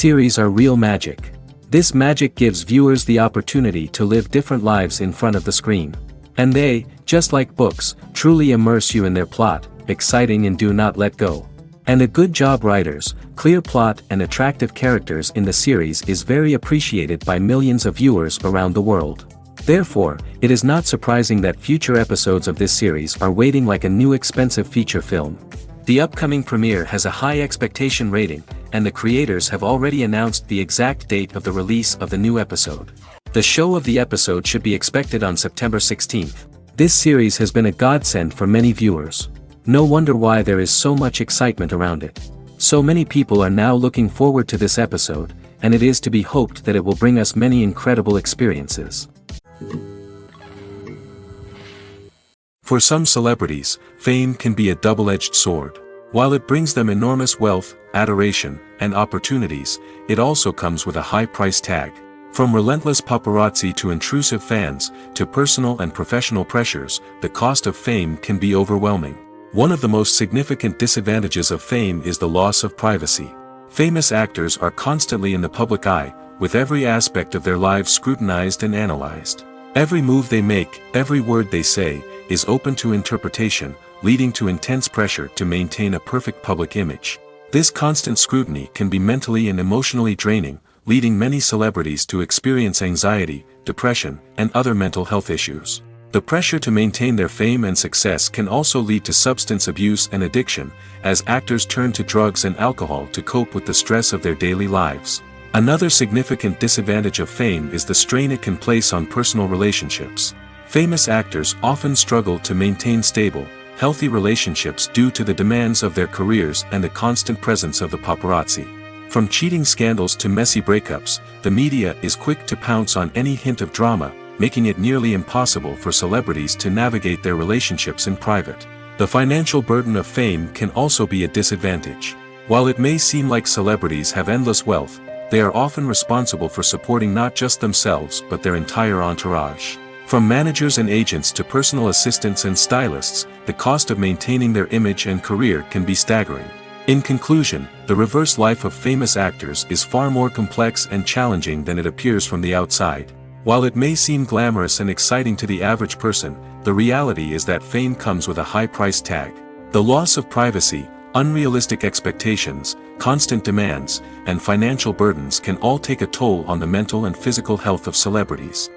Series are real magic. This magic gives viewers the opportunity to live different lives in front of the screen. And they, just like books, truly immerse you in their plot, exciting and do not let go. And a good job writers, clear plot and attractive characters in the series is very appreciated by millions of viewers around the world. Therefore, it is not surprising that future episodes of this series are waiting like a new expensive feature film. The upcoming premiere has a high expectation rating, and the creators have already announced the exact date of the release of the new episode. The show of the episode should be expected on September 16th. This series has been a godsend for many viewers. No wonder why there is so much excitement around it. So many people are now looking forward to this episode, and it is to be hoped that it will bring us many incredible experiences. For some celebrities, fame can be a double-edged sword. While it brings them enormous wealth, adoration, and opportunities, it also comes with a high price tag. From relentless paparazzi to intrusive fans, to personal and professional pressures, the cost of fame can be overwhelming. One of the most significant disadvantages of fame is the loss of privacy. Famous actors are constantly in the public eye, with every aspect of their lives scrutinized and analyzed. Every move they make, every word they say, is open to interpretation, leading to intense pressure to maintain a perfect public image. This constant scrutiny can be mentally and emotionally draining, leading many celebrities to experience anxiety, depression, and other mental health issues. The pressure to maintain their fame and success can also lead to substance abuse and addiction, as actors turn to drugs and alcohol to cope with the stress of their daily lives. Another significant disadvantage of fame is the strain it can place on personal relationships. Famous actors often struggle to maintain stable, healthy relationships due to the demands of their careers and the constant presence of the paparazzi. From cheating scandals to messy breakups, the media is quick to pounce on any hint of drama, making it nearly impossible for celebrities to navigate their relationships in private. The financial burden of fame can also be a disadvantage. While it may seem like celebrities have endless wealth, they are often responsible for supporting not just themselves but their entire entourage. From managers and agents to personal assistants and stylists, the cost of maintaining their image and career can be staggering. In conclusion, the reverse life of famous actors is far more complex and challenging than it appears from the outside. While it may seem glamorous and exciting to the average person, the reality is that fame comes with a high price tag. The loss of privacy, unrealistic expectations, constant demands, and financial burdens can all take a toll on the mental and physical health of celebrities.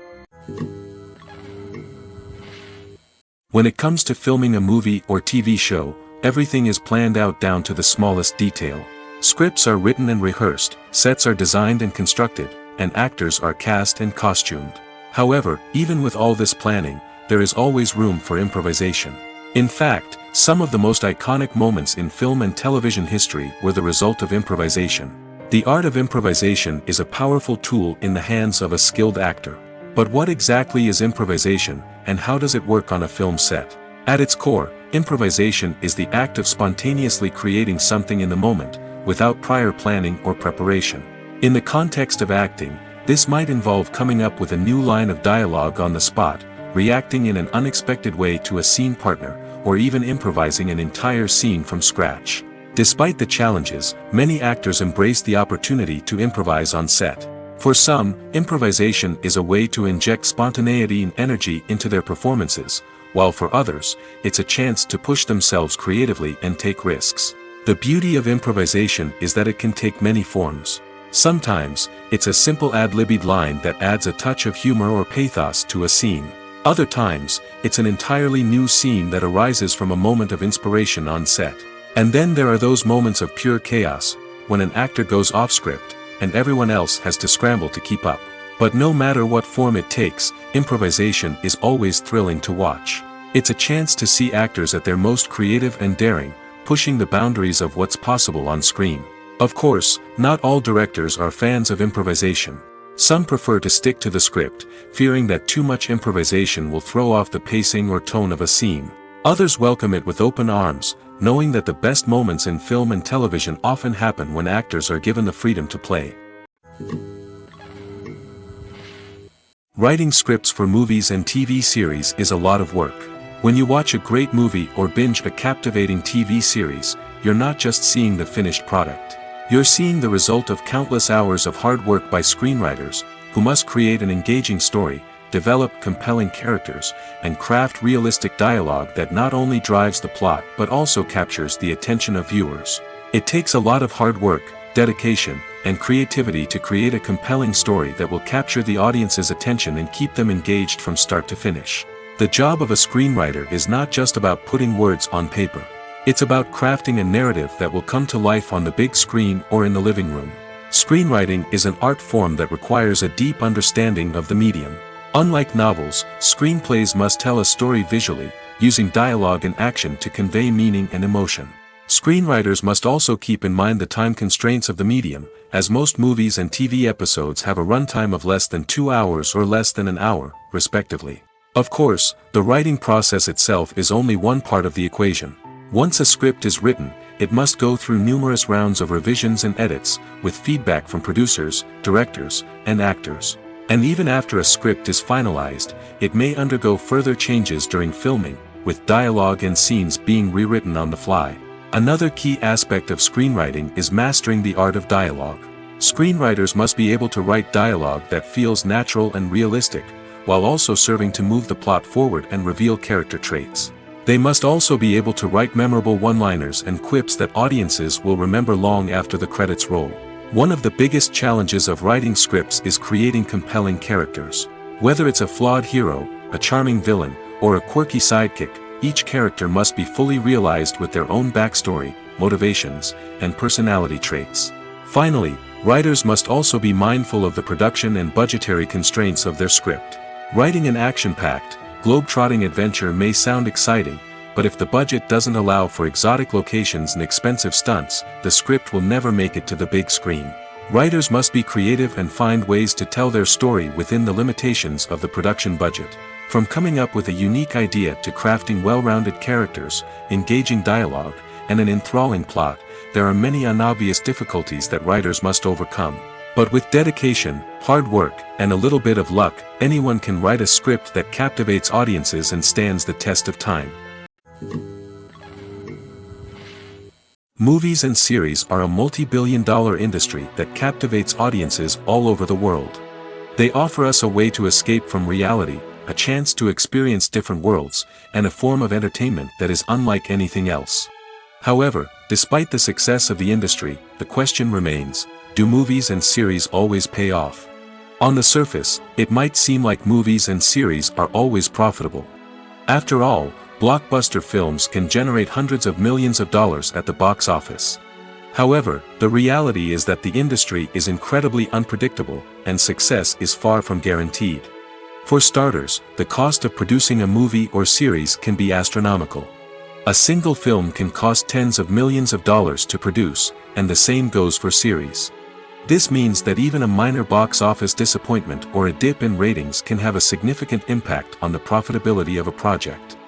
When it comes to filming a movie or TV show, everything is planned out down to the smallest detail. Scripts are written and rehearsed, sets are designed and constructed, and actors are cast and costumed. However, even with all this planning, there is always room for improvisation. In fact, some of the most iconic moments in film and television history were the result of improvisation. The art of improvisation is a powerful tool in the hands of a skilled actor. But what exactly is improvisation, and how does it work on a film set? At its core, improvisation is the act of spontaneously creating something in the moment, without prior planning or preparation. In the context of acting, this might involve coming up with a new line of dialogue on the spot, reacting in an unexpected way to a scene partner, or even improvising an entire scene from scratch. Despite the challenges, many actors embrace the opportunity to improvise on set. For some, improvisation is a way to inject spontaneity and energy into their performances, while for others, it's a chance to push themselves creatively and take risks. The beauty of improvisation is that it can take many forms. Sometimes, it's a simple ad-libbed line that adds a touch of humor or pathos to a scene. Other times, it's an entirely new scene that arises from a moment of inspiration on set. And then there are those moments of pure chaos, when an actor goes off script, and everyone else has to scramble to keep up. But no matter what form it takes, improvisation is always thrilling to watch. It's a chance to see actors at their most creative and daring, pushing the boundaries of what's possible on screen. Of course, not all directors are fans of improvisation. Some prefer to stick to the script, fearing that too much improvisation will throw off the pacing or tone of a scene. Others welcome it with open arms, knowing that the best moments in film and television often happen when actors are given the freedom to play. Writing scripts for movies and TV series is a lot of work. When you watch a great movie or binge a captivating TV series, you're not just seeing the finished product. You're seeing the result of countless hours of hard work by screenwriters, who must create an engaging story, develop compelling characters, and craft realistic dialogue that not only drives the plot but also captures the attention of viewers. It takes a lot of hard work, dedication, and creativity to create a compelling story that will capture the audience's attention and keep them engaged from start to finish. The job of a screenwriter is not just about putting words on paper. It's about crafting a narrative that will come to life on the big screen or in the living room. Screenwriting is an art form that requires a deep understanding of the medium. Unlike novels, screenplays must tell a story visually, using dialogue and action to convey meaning and emotion. Screenwriters must also keep in mind the time constraints of the medium, as most movies and TV episodes have a runtime of less than 2 hours or less than an hour, respectively. Of course, the writing process itself is only one part of the equation. Once a script is written, it must go through numerous rounds of revisions and edits, with feedback from producers, directors, and actors. And even after a script is finalized, it may undergo further changes during filming, with dialogue and scenes being rewritten on the fly. Another key aspect of screenwriting is mastering the art of dialogue. Screenwriters must be able to write dialogue that feels natural and realistic, while also serving to move the plot forward and reveal character traits. They must also be able to write memorable one-liners and quips that audiences will remember long after the credits roll. One of the biggest challenges of writing scripts is creating compelling characters. Whether it's a flawed hero, a charming villain, or a quirky sidekick, each character must be fully realized with their own backstory, motivations, and personality traits. Finally, writers must also be mindful of the production and budgetary constraints of their script. Writing an action-packed, globe-trotting adventure may sound exciting, but if the budget doesn't allow for exotic locations and expensive stunts, the script will never make it to the big screen. Writers must be creative and find ways to tell their story within the limitations of the production budget. From coming up with a unique idea to crafting well-rounded characters, engaging dialogue, and an enthralling plot, there are many unobvious difficulties that writers must overcome. But with dedication, hard work, and a little bit of luck, anyone can write a script that captivates audiences and stands the test of time. Movies and series are a multi-billion-dollar industry that captivates audiences all over the world. They offer us a way to escape from reality, a chance to experience different worlds, and a form of entertainment that is unlike anything else. However, despite the success of the industry, the question remains, do movies and series always pay off? On the surface, it might seem like movies and series are always profitable. After all, blockbuster films can generate hundreds of millions of dollars at the box office. However, the reality is that the industry is incredibly unpredictable, and success is far from guaranteed. For starters, the cost of producing a movie or series can be astronomical. A single film can cost tens of millions of dollars to produce, and the same goes for series. This means that even a minor box office disappointment or a dip in ratings can have a significant impact on the profitability of a project.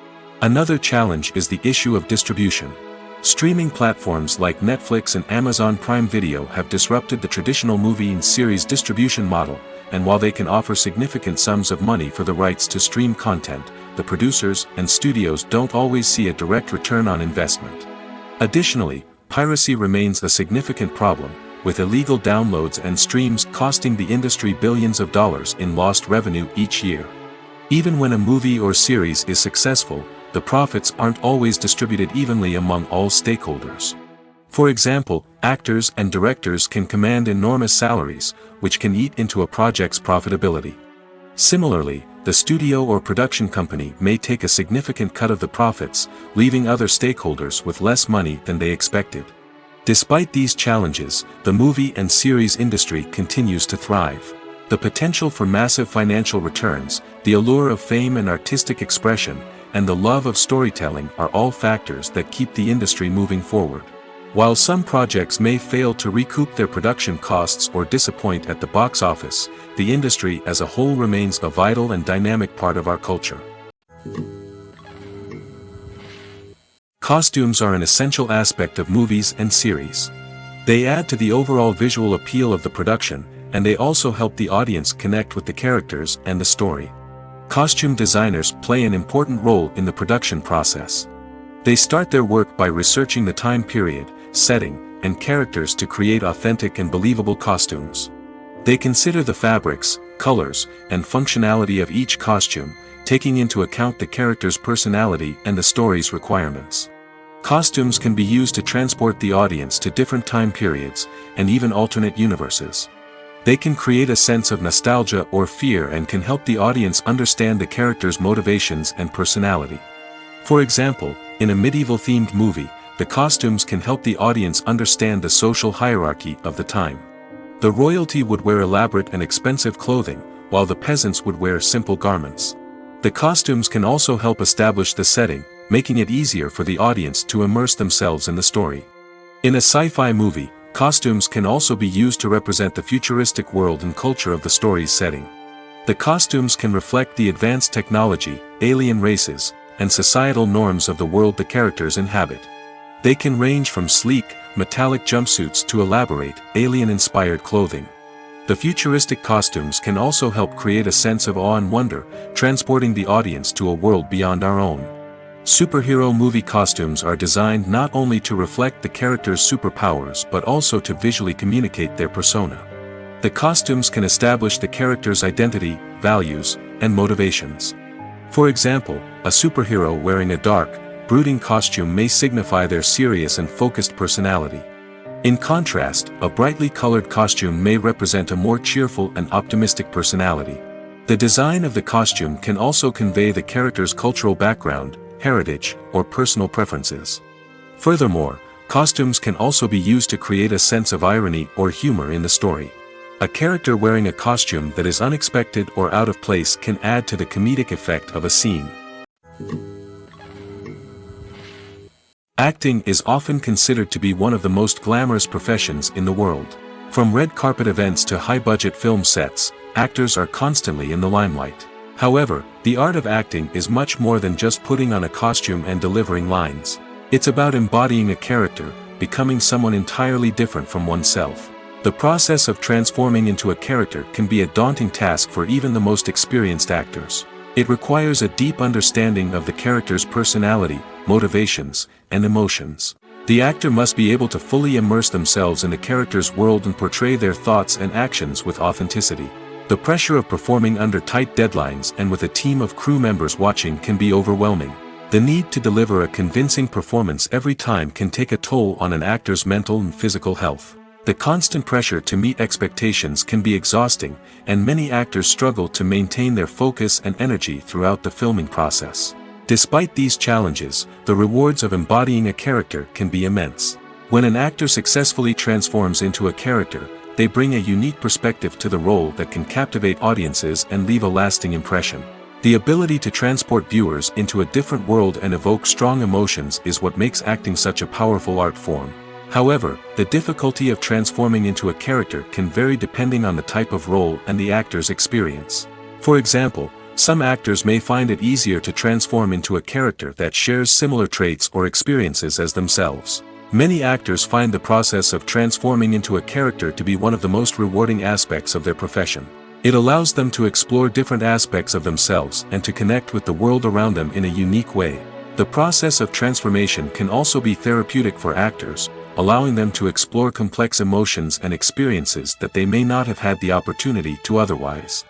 Another challenge is the issue of distribution. Streaming platforms like Netflix and Amazon Prime Video have disrupted the traditional movie and series distribution model, and while they can offer significant sums of money for the rights to stream content, the producers and studios don't always see a direct return on investment. Additionally, piracy remains a significant problem, with illegal downloads and streams costing the industry billions of dollars in lost revenue each year. Even when a movie or series is successful, the profits aren't always distributed evenly among all stakeholders. For example, actors and directors can command enormous salaries, which can eat into a project's profitability. Similarly, the studio or production company may take a significant cut of the profits, leaving other stakeholders with less money than they expected. Despite these challenges, the movie and series industry continues to thrive. The potential for massive financial returns, the allure of fame and artistic expression, and the love of storytelling are all factors that keep the industry moving forward. While some projects may fail to recoup their production costs or disappoint at the box office, the industry as a whole remains a vital and dynamic part of our culture. Costumes are an essential aspect of movies and series. They add to the overall visual appeal of the production, and they also help the audience connect with the characters and the story. Costume designers play an important role in the production process. They start their work by researching the time period, setting, and characters to create authentic and believable costumes. They consider the fabrics, colors, and functionality of each costume, taking into account the character's personality and the story's requirements. Costumes can be used to transport the audience to different time periods, and even alternate universes. They can create a sense of nostalgia or fear and can help the audience understand the character's motivations and personality. For example, in a medieval-themed movie, the costumes can help the audience understand the social hierarchy of the time. The royalty would wear elaborate and expensive clothing, while the peasants would wear simple garments. The costumes can also help establish the setting, making it easier for the audience to immerse themselves in the story. In a sci-fi movie, costumes can also be used to represent the futuristic world and culture of the story's setting. The costumes can reflect the advanced technology, alien races, and societal norms of the world the characters inhabit. They can range from sleek, metallic jumpsuits to elaborate, alien-inspired clothing. The futuristic costumes can also help create a sense of awe and wonder, transporting the audience to a world beyond our own. Superhero movie costumes are designed not only to reflect the character's superpowers but also to visually communicate their persona. The costumes can establish the character's identity, values, and motivations. For example, a superhero wearing a dark, brooding costume may signify their serious and focused personality. In contrast, a brightly colored costume may represent a more cheerful and optimistic personality. The design of the costume can also convey the character's cultural background, heritage, or personal preferences. Furthermore, costumes can also be used to create a sense of irony or humor in the story. A character wearing a costume that is unexpected or out of place can add to the comedic effect of a scene. Acting is often considered to be one of the most glamorous professions in the world. From red carpet events to high-budget film sets, actors are constantly in the limelight. However, the art of acting is much more than just putting on a costume and delivering lines. It's about embodying a character, becoming someone entirely different from oneself. The process of transforming into a character can be a daunting task for even the most experienced actors. It requires a deep understanding of the character's personality, motivations, and emotions. The actor must be able to fully immerse themselves in the character's world and portray their thoughts and actions with authenticity. The pressure of performing under tight deadlines and with a team of crew members watching can be overwhelming. The need to deliver a convincing performance every time can take a toll on an actor's mental and physical health. The constant pressure to meet expectations can be exhausting, and many actors struggle to maintain their focus and energy throughout the filming process. Despite these challenges, the rewards of embodying a character can be immense. When an actor successfully transforms into a character, they bring a unique perspective to the role that can captivate audiences and leave a lasting impression. The ability to transport viewers into a different world and evoke strong emotions is what makes acting such a powerful art form. However, the difficulty of transforming into a character can vary depending on the type of role and the actor's experience. For example, some actors may find it easier to transform into a character that shares similar traits or experiences as themselves. Many actors find the process of transforming into a character to be one of the most rewarding aspects of their profession. It allows them to explore different aspects of themselves and to connect with the world around them in a unique way. The process of transformation can also be therapeutic for actors, allowing them to explore complex emotions and experiences that they may not have had the opportunity to otherwise.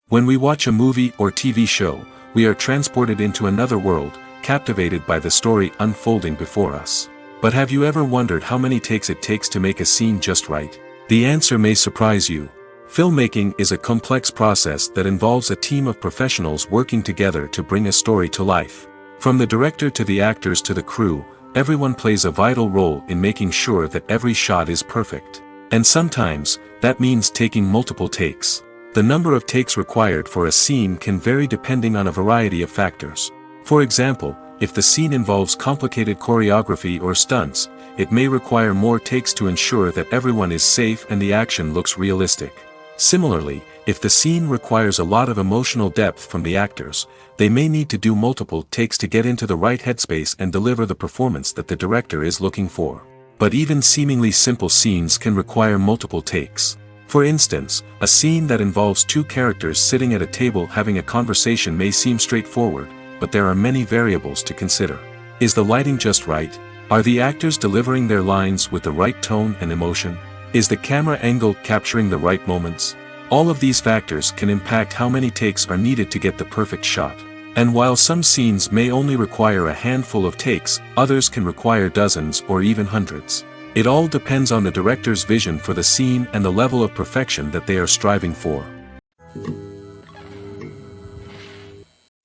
When we watch a movie or TV show, we are transported into another world, captivated by the story unfolding before us. But have you ever wondered how many takes it takes to make a scene just right? The answer may surprise you. Filmmaking is a complex process that involves a team of professionals working together to bring a story to life. From the director to the actors to the crew, everyone plays a vital role in making sure that every shot is perfect. And sometimes, that means taking multiple takes. The number of takes required for a scene can vary depending on a variety of factors. For example, if the scene involves complicated choreography or stunts, it may require more takes to ensure that everyone is safe and the action looks realistic. Similarly, if the scene requires a lot of emotional depth from the actors, they may need to do multiple takes to get into the right headspace and deliver the performance that the director is looking for. But even seemingly simple scenes can require multiple takes. For instance, a scene that involves two characters sitting at a table having a conversation may seem straightforward, but there are many variables to consider. Is the lighting just right? Are the actors delivering their lines with the right tone and emotion? Is the camera angle capturing the right moments? All of these factors can impact how many takes are needed to get the perfect shot. And while some scenes may only require a handful of takes, others can require dozens or even hundreds. It all depends on the director's vision for the scene and the level of perfection that they are striving for.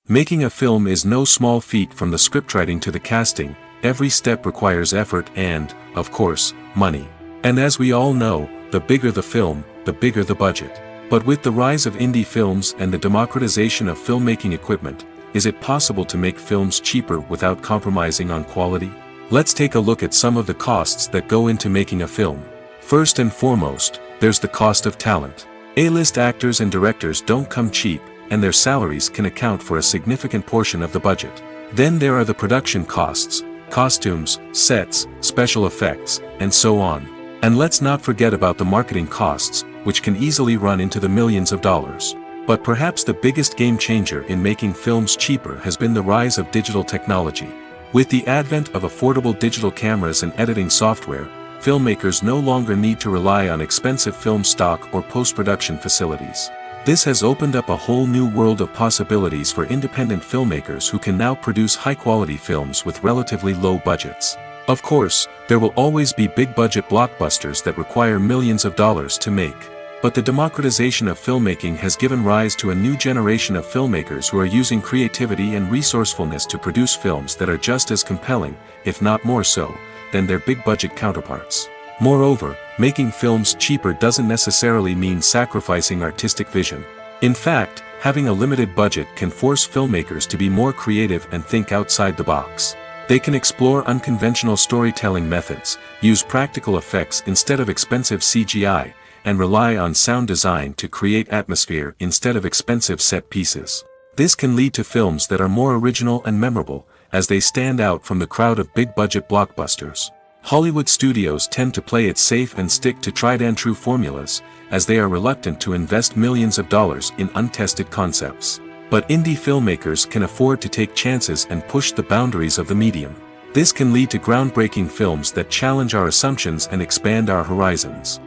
Making a film is no small feat. From the scriptwriting to the casting, every step requires effort and, of course, money. And as we all know, the bigger the film, the bigger the budget. But with the rise of indie films and the democratization of filmmaking equipment, is it possible to make films cheaper without compromising on quality? Let's take a look at some of the costs that go into making a film. First and foremost, there's the cost of talent. A-list actors and directors don't come cheap, and their salaries can account for a significant portion of the budget. Then there are the production costs, costumes, sets, special effects, and so on. And let's not forget about the marketing costs, which can easily run into the millions of dollars. But perhaps the biggest game changer in making films cheaper has been the rise of digital technology. With the advent of affordable digital cameras and editing software, filmmakers no longer need to rely on expensive film stock or post-production facilities. This has opened up a whole new world of possibilities for independent filmmakers who can now produce high-quality films with relatively low budgets. Of course, there will always be big-budget blockbusters that require millions of dollars to make. But the democratization of filmmaking has given rise to a new generation of filmmakers who are using creativity and resourcefulness to produce films that are just as compelling, if not more so, than their big-budget counterparts. Moreover, making films cheaper doesn't necessarily mean sacrificing artistic vision. In fact, having a limited budget can force filmmakers to be more creative and think outside the box. They can explore unconventional storytelling methods, use practical effects instead of expensive CGI, and rely on sound design to create atmosphere instead of expensive set pieces. This can lead to films that are more original and memorable, as they stand out from the crowd of big-budget blockbusters. Hollywood studios tend to play it safe and stick to tried-and-true formulas, as they are reluctant to invest millions of dollars in untested concepts. But indie filmmakers can afford to take chances and push the boundaries of the medium. This can lead to groundbreaking films that challenge our assumptions and expand our horizons.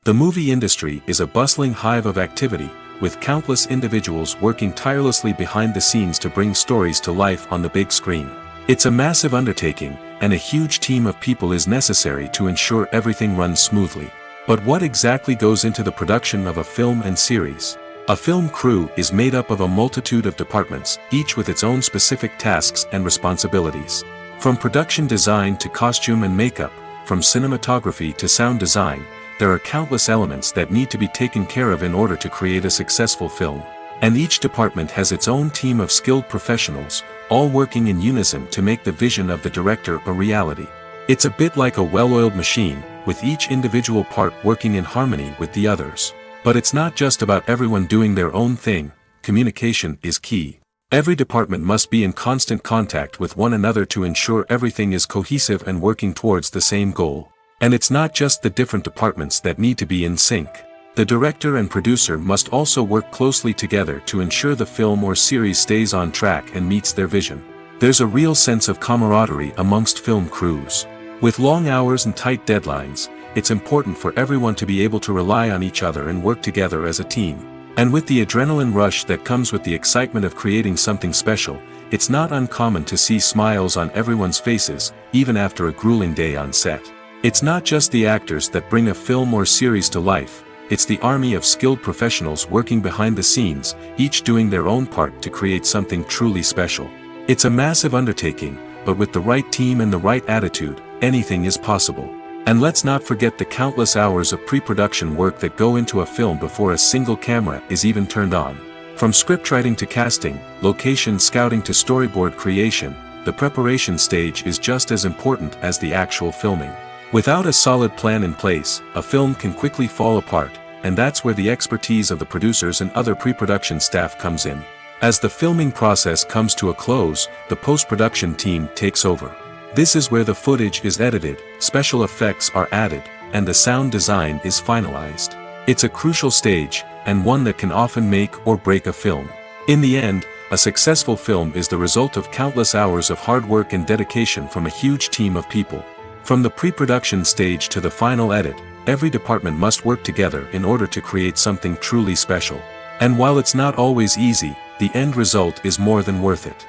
The movie industry is a bustling hive of activity, with countless individuals working tirelessly behind the scenes to bring stories to life on the big screen. It's a massive undertaking, and a huge team of people is necessary to ensure everything runs smoothly. But what exactly goes into the production of a film and series? A film crew is made up of a multitude of departments, each with its own specific tasks and responsibilities. From production design to costume and makeup, from cinematography to sound design, there are countless elements that need to be taken care of in order to create a successful film. And each department has its own team of skilled professionals, all working in unison to make the vision of the director a reality. It's a bit like a well-oiled machine, with each individual part working in harmony with the others. But it's not just about everyone doing their own thing. Communication is key. Every department must be in constant contact with one another to ensure everything is cohesive and working towards the same goal. And it's not just the different departments that need to be in sync. The director and producer must also work closely together to ensure the film or series stays on track and meets their vision. There's a real sense of camaraderie amongst film crews. With long hours and tight deadlines, it's important for everyone to be able to rely on each other and work together as a team. And with the adrenaline rush that comes with the excitement of creating something special, it's not uncommon to see smiles on everyone's faces, even after a grueling day on set. It's not just the actors that bring a film or series to life, it's the army of skilled professionals working behind the scenes, each doing their own part to create something truly special. It's a massive undertaking, but with the right team and the right attitude, anything is possible. And let's not forget the countless hours of pre-production work that go into a film before a single camera is even turned on. From scriptwriting to casting, location scouting to storyboard creation, the preparation stage is just as important as the actual filming. Without a solid plan in place, a film can quickly fall apart, and that's where the expertise of the producers and other pre-production staff comes in. As the filming process comes to a close, the post-production team takes over. This is where the footage is edited, special effects are added, and the sound design is finalized. It's a crucial stage, and one that can often make or break a film. In the end, a successful film is the result of countless hours of hard work and dedication from a huge team of people. From the pre-production stage to the final edit, every department must work together in order to create something truly special. And while it's not always easy, the end result is more than worth it.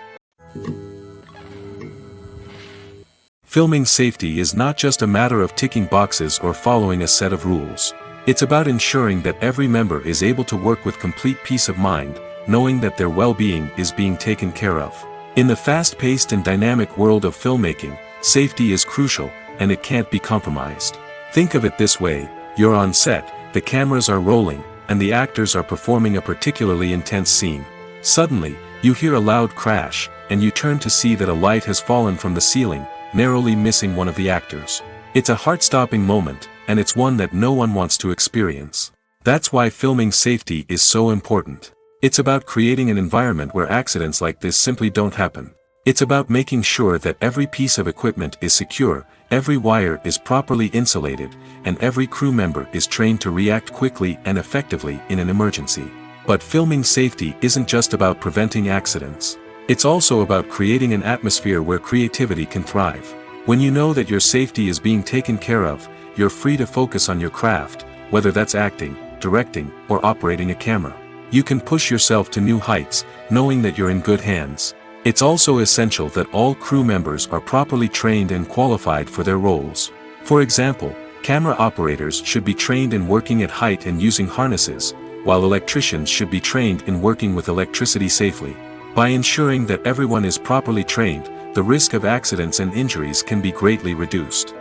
Filming safety is not just a matter of ticking boxes or following a set of rules. It's about ensuring that every member is able to work with complete peace of mind, knowing that their well-being is being taken care of. In the fast-paced and dynamic world of filmmaking, safety is crucial, and it can't be compromised. Think of it this way: you're on set, the cameras are rolling, and the actors are performing a particularly intense scene. Suddenly, you hear a loud crash, and you turn to see that a light has fallen from the ceiling, narrowly missing one of the actors. It's a heart-stopping moment, and it's one that no one wants to experience. That's why filming safety is so important. It's about creating an environment where accidents like this simply don't happen. It's about making sure that every piece of equipment is secure, every wire is properly insulated, and every crew member is trained to react quickly and effectively in an emergency. But filming safety isn't just about preventing accidents. It's also about creating an atmosphere where creativity can thrive. When you know that your safety is being taken care of, you're free to focus on your craft, whether that's acting, directing, or operating a camera. You can push yourself to new heights, knowing that you're in good hands. It's also essential that all crew members are properly trained and qualified for their roles. For example, camera operators should be trained in working at height and using harnesses, while electricians should be trained in working with electricity safely. By ensuring that everyone is properly trained, the risk of accidents and injuries can be greatly reduced.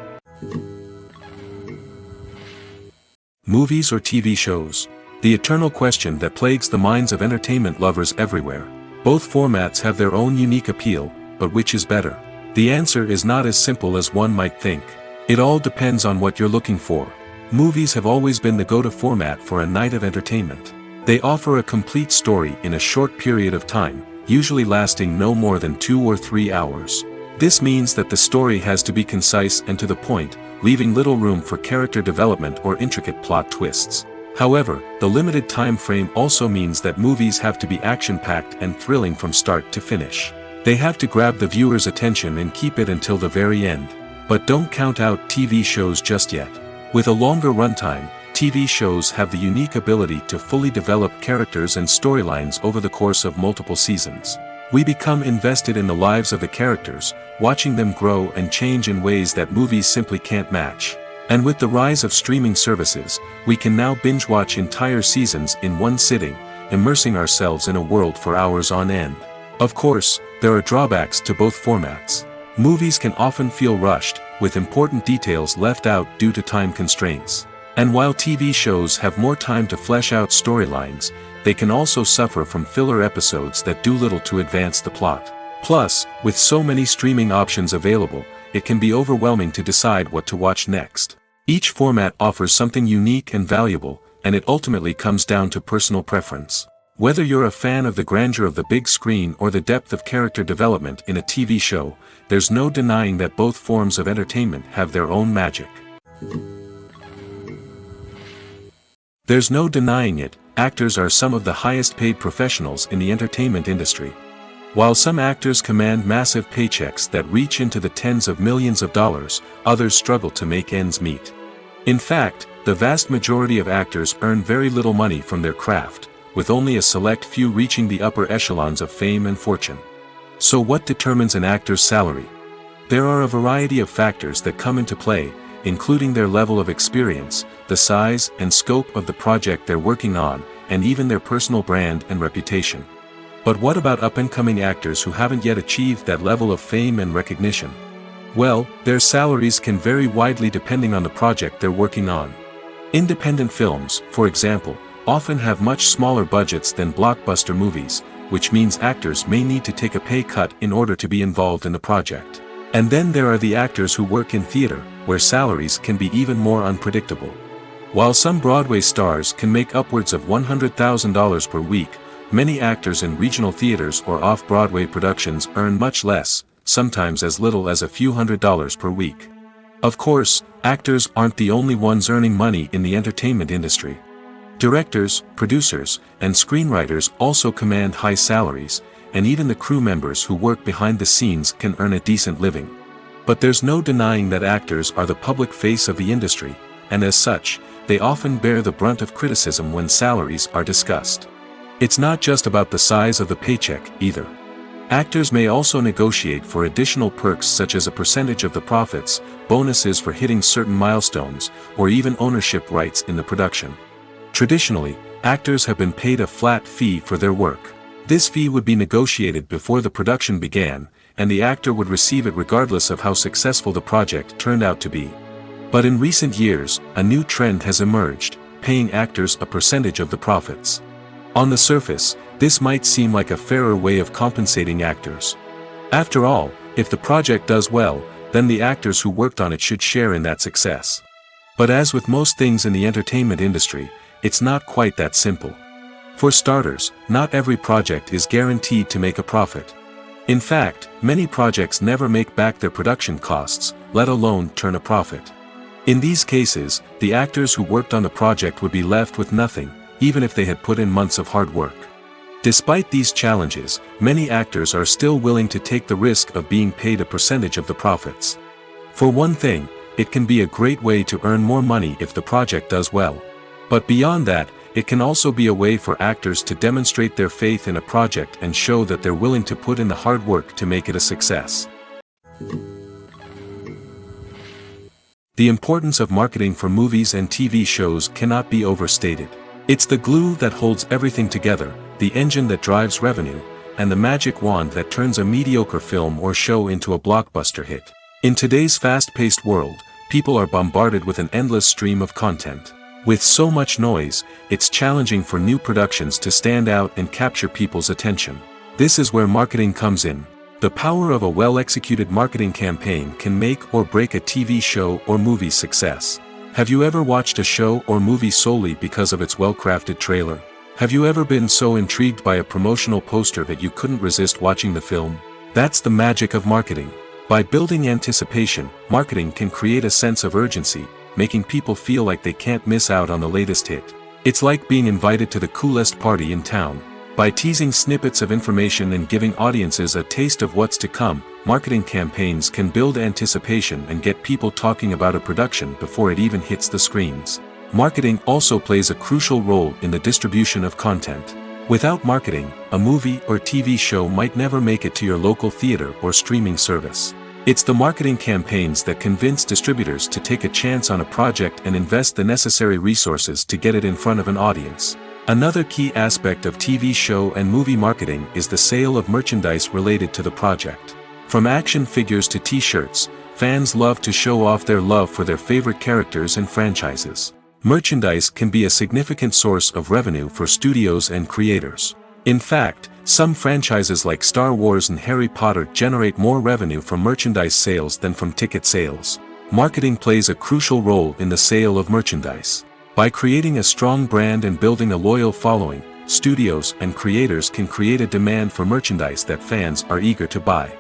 Movies or TV shows? The eternal question that plagues the minds of entertainment lovers everywhere. Both formats have their own unique appeal, but which is better? The answer is not as simple as one might think. It all depends on what you're looking for. Movies have always been the go-to format for a night of entertainment. They offer a complete story in a short period of time, usually lasting no more than 2 or 3 hours. This means that the story has to be concise and to the point, leaving little room for character development or intricate plot twists. However, the limited time frame also means that movies have to be action-packed and thrilling from start to finish. They have to grab the viewer's attention and keep it until the very end. But don't count out TV shows just yet. With a longer runtime, TV shows have the unique ability to fully develop characters and storylines over the course of multiple seasons. We become invested in the lives of the characters, watching them grow and change in ways that movies simply can't match. And with the rise of streaming services, we can now binge-watch entire seasons in one sitting, immersing ourselves in a world for hours on end. Of course, there are drawbacks to both formats. Movies can often feel rushed, with important details left out due to time constraints. And while TV shows have more time to flesh out storylines, they can also suffer from filler episodes that do little to advance the plot. Plus, with so many streaming options available, it can be overwhelming to decide what to watch next. Each format offers something unique and valuable, and it ultimately comes down to personal preference. Whether you're a fan of the grandeur of the big screen or the depth of character development in a TV show, there's no denying that both forms of entertainment have their own magic. There's no denying it, actors are some of the highest paid professionals in the entertainment industry. While some actors command massive paychecks that reach into the tens of millions of dollars, others struggle to make ends meet. In fact, the vast majority of actors earn very little money from their craft, with only a select few reaching the upper echelons of fame and fortune. So what determines an actor's salary? There are a variety of factors that come into play, including their level of experience, the size and scope of the project they're working on, and even their personal brand and reputation. But what about up-and-coming actors who haven't yet achieved that level of fame and recognition? Well, their salaries can vary widely depending on the project they're working on. Independent films, for example, often have much smaller budgets than blockbuster movies, which means actors may need to take a pay cut in order to be involved in the project. And then there are the actors who work in theater, where salaries can be even more unpredictable. While some Broadway stars can make upwards of $100,000 per week, many actors in regional theaters or off-Broadway productions earn much less, sometimes as little as a few $100s per week. Of course, actors aren't the only ones earning money in the entertainment industry. Directors, producers, and screenwriters also command high salaries, and even the crew members who work behind the scenes can earn a decent living. But there's no denying that actors are the public face of the industry, and as such, they often bear the brunt of criticism when salaries are discussed. It's not just about the size of the paycheck, either. Actors may also negotiate for additional perks such as a percentage of the profits, bonuses for hitting certain milestones, or even ownership rights in the production. Traditionally, actors have been paid a flat fee for their work. This fee would be negotiated before the production began, and the actor would receive it regardless of how successful the project turned out to be. But in recent years, a new trend has emerged, paying actors a percentage of the profits. On the surface, this might seem like a fairer way of compensating actors. After all, if the project does well, then the actors who worked on it should share in that success. But as with most things in the entertainment industry, it's not quite that simple. For starters, not every project is guaranteed to make a profit. In fact, many projects never make back their production costs, let alone turn a profit. In these cases, the actors who worked on the project would be left with nothing, even if they had put in months of hard work. Despite these challenges, many actors are still willing to take the risk of being paid a percentage of the profits. For one thing, it can be a great way to earn more money if the project does well. But beyond that, it can also be a way for actors to demonstrate their faith in a project and show that they're willing to put in the hard work to make it a success. The importance of marketing for movies and TV shows cannot be overstated. It's the glue that holds everything together, the engine that drives revenue, and the magic wand that turns a mediocre film or show into a blockbuster hit. In today's fast-paced world, people are bombarded with an endless stream of content. With so much noise, it's challenging for new productions to stand out and capture people's attention. This is where marketing comes in. The power of a well-executed marketing campaign can make or break a TV show or movie's success. Have you ever watched a show or movie solely because of its well-crafted trailer? Have you ever been so intrigued by a promotional poster that you couldn't resist watching the film? That's the magic of marketing. By building anticipation, marketing can create a sense of urgency, making people feel like they can't miss out on the latest hit. It's like being invited to the coolest party in town. By teasing snippets of information and giving audiences a taste of what's to come, marketing campaigns can build anticipation and get people talking about a production before it even hits the screens. Marketing also plays a crucial role in the distribution of content. Without marketing, a movie or TV show might never make it to your local theater or streaming service. It's the marketing campaigns that convince distributors to take a chance on a project and invest the necessary resources to get it in front of an audience. Another key aspect of TV show and movie marketing is the sale of merchandise related to the project. From action figures to t-shirts, fans love to show off their love for their favorite characters and franchises. Merchandise can be a significant source of revenue for studios and creators. In fact, some franchises like Star Wars and Harry Potter generate more revenue from merchandise sales than from ticket sales. Marketing plays a crucial role in the sale of merchandise. By creating a strong brand and building a loyal following, studios and creators can create a demand for merchandise that fans are eager to buy.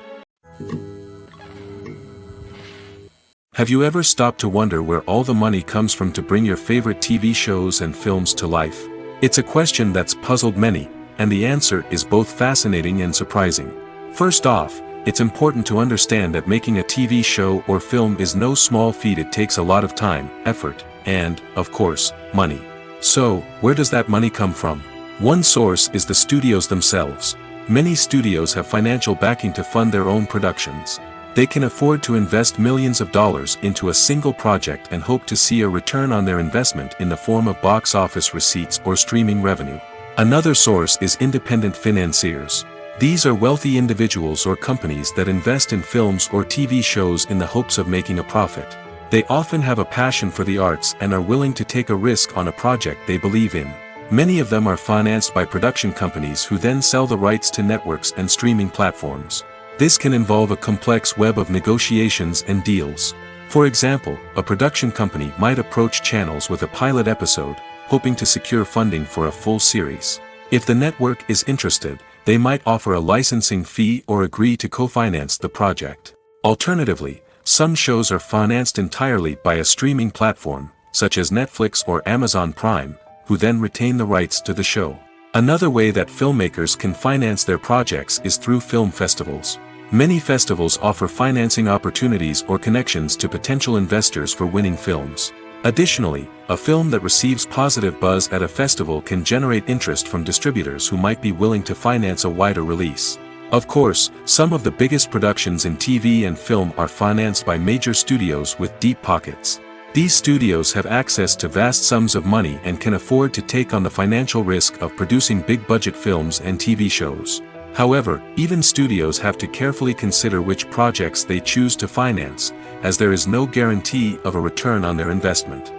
Have you ever stopped to wonder where all the money comes from to bring your favorite TV shows and films to life? It's a question that's puzzled many, and the answer is both fascinating and surprising. First off, it's important to understand that making a TV show or film is no small feat. It takes a lot of time, effort, and, of course, money. So, where does that money come from? One source is the studios themselves. Many studios have financial backing to fund their own productions. They can afford to invest millions of dollars into a single project and hope to see a return on their investment in the form of box office receipts or streaming revenue. Another source is independent financiers. These are wealthy individuals or companies that invest in films or TV shows in the hopes of making a profit. They often have a passion for the arts and are willing to take a risk on a project they believe in. Many of them are financed by production companies who then sell the rights to networks and streaming platforms. This can involve a complex web of negotiations and deals. For example, a production company might approach channels with a pilot episode, hoping to secure funding for a full series. If the network is interested, they might offer a licensing fee or agree to co-finance the project. Alternatively, some shows are financed entirely by a streaming platform, such as Netflix or Amazon Prime, who then retain the rights to the show. Another way that filmmakers can finance their projects is through film festivals. Many festivals offer financing opportunities or connections to potential investors for winning films. Additionally, a film that receives positive buzz at a festival can generate interest from distributors who might be willing to finance a wider release. Of course, some of the biggest productions in TV and film are financed by major studios with deep pockets. These studios have access to vast sums of money and can afford to take on the financial risk of producing big-budget films and TV shows. However, even studios have to carefully consider which projects they choose to finance, as there is no guarantee of a return on their investment.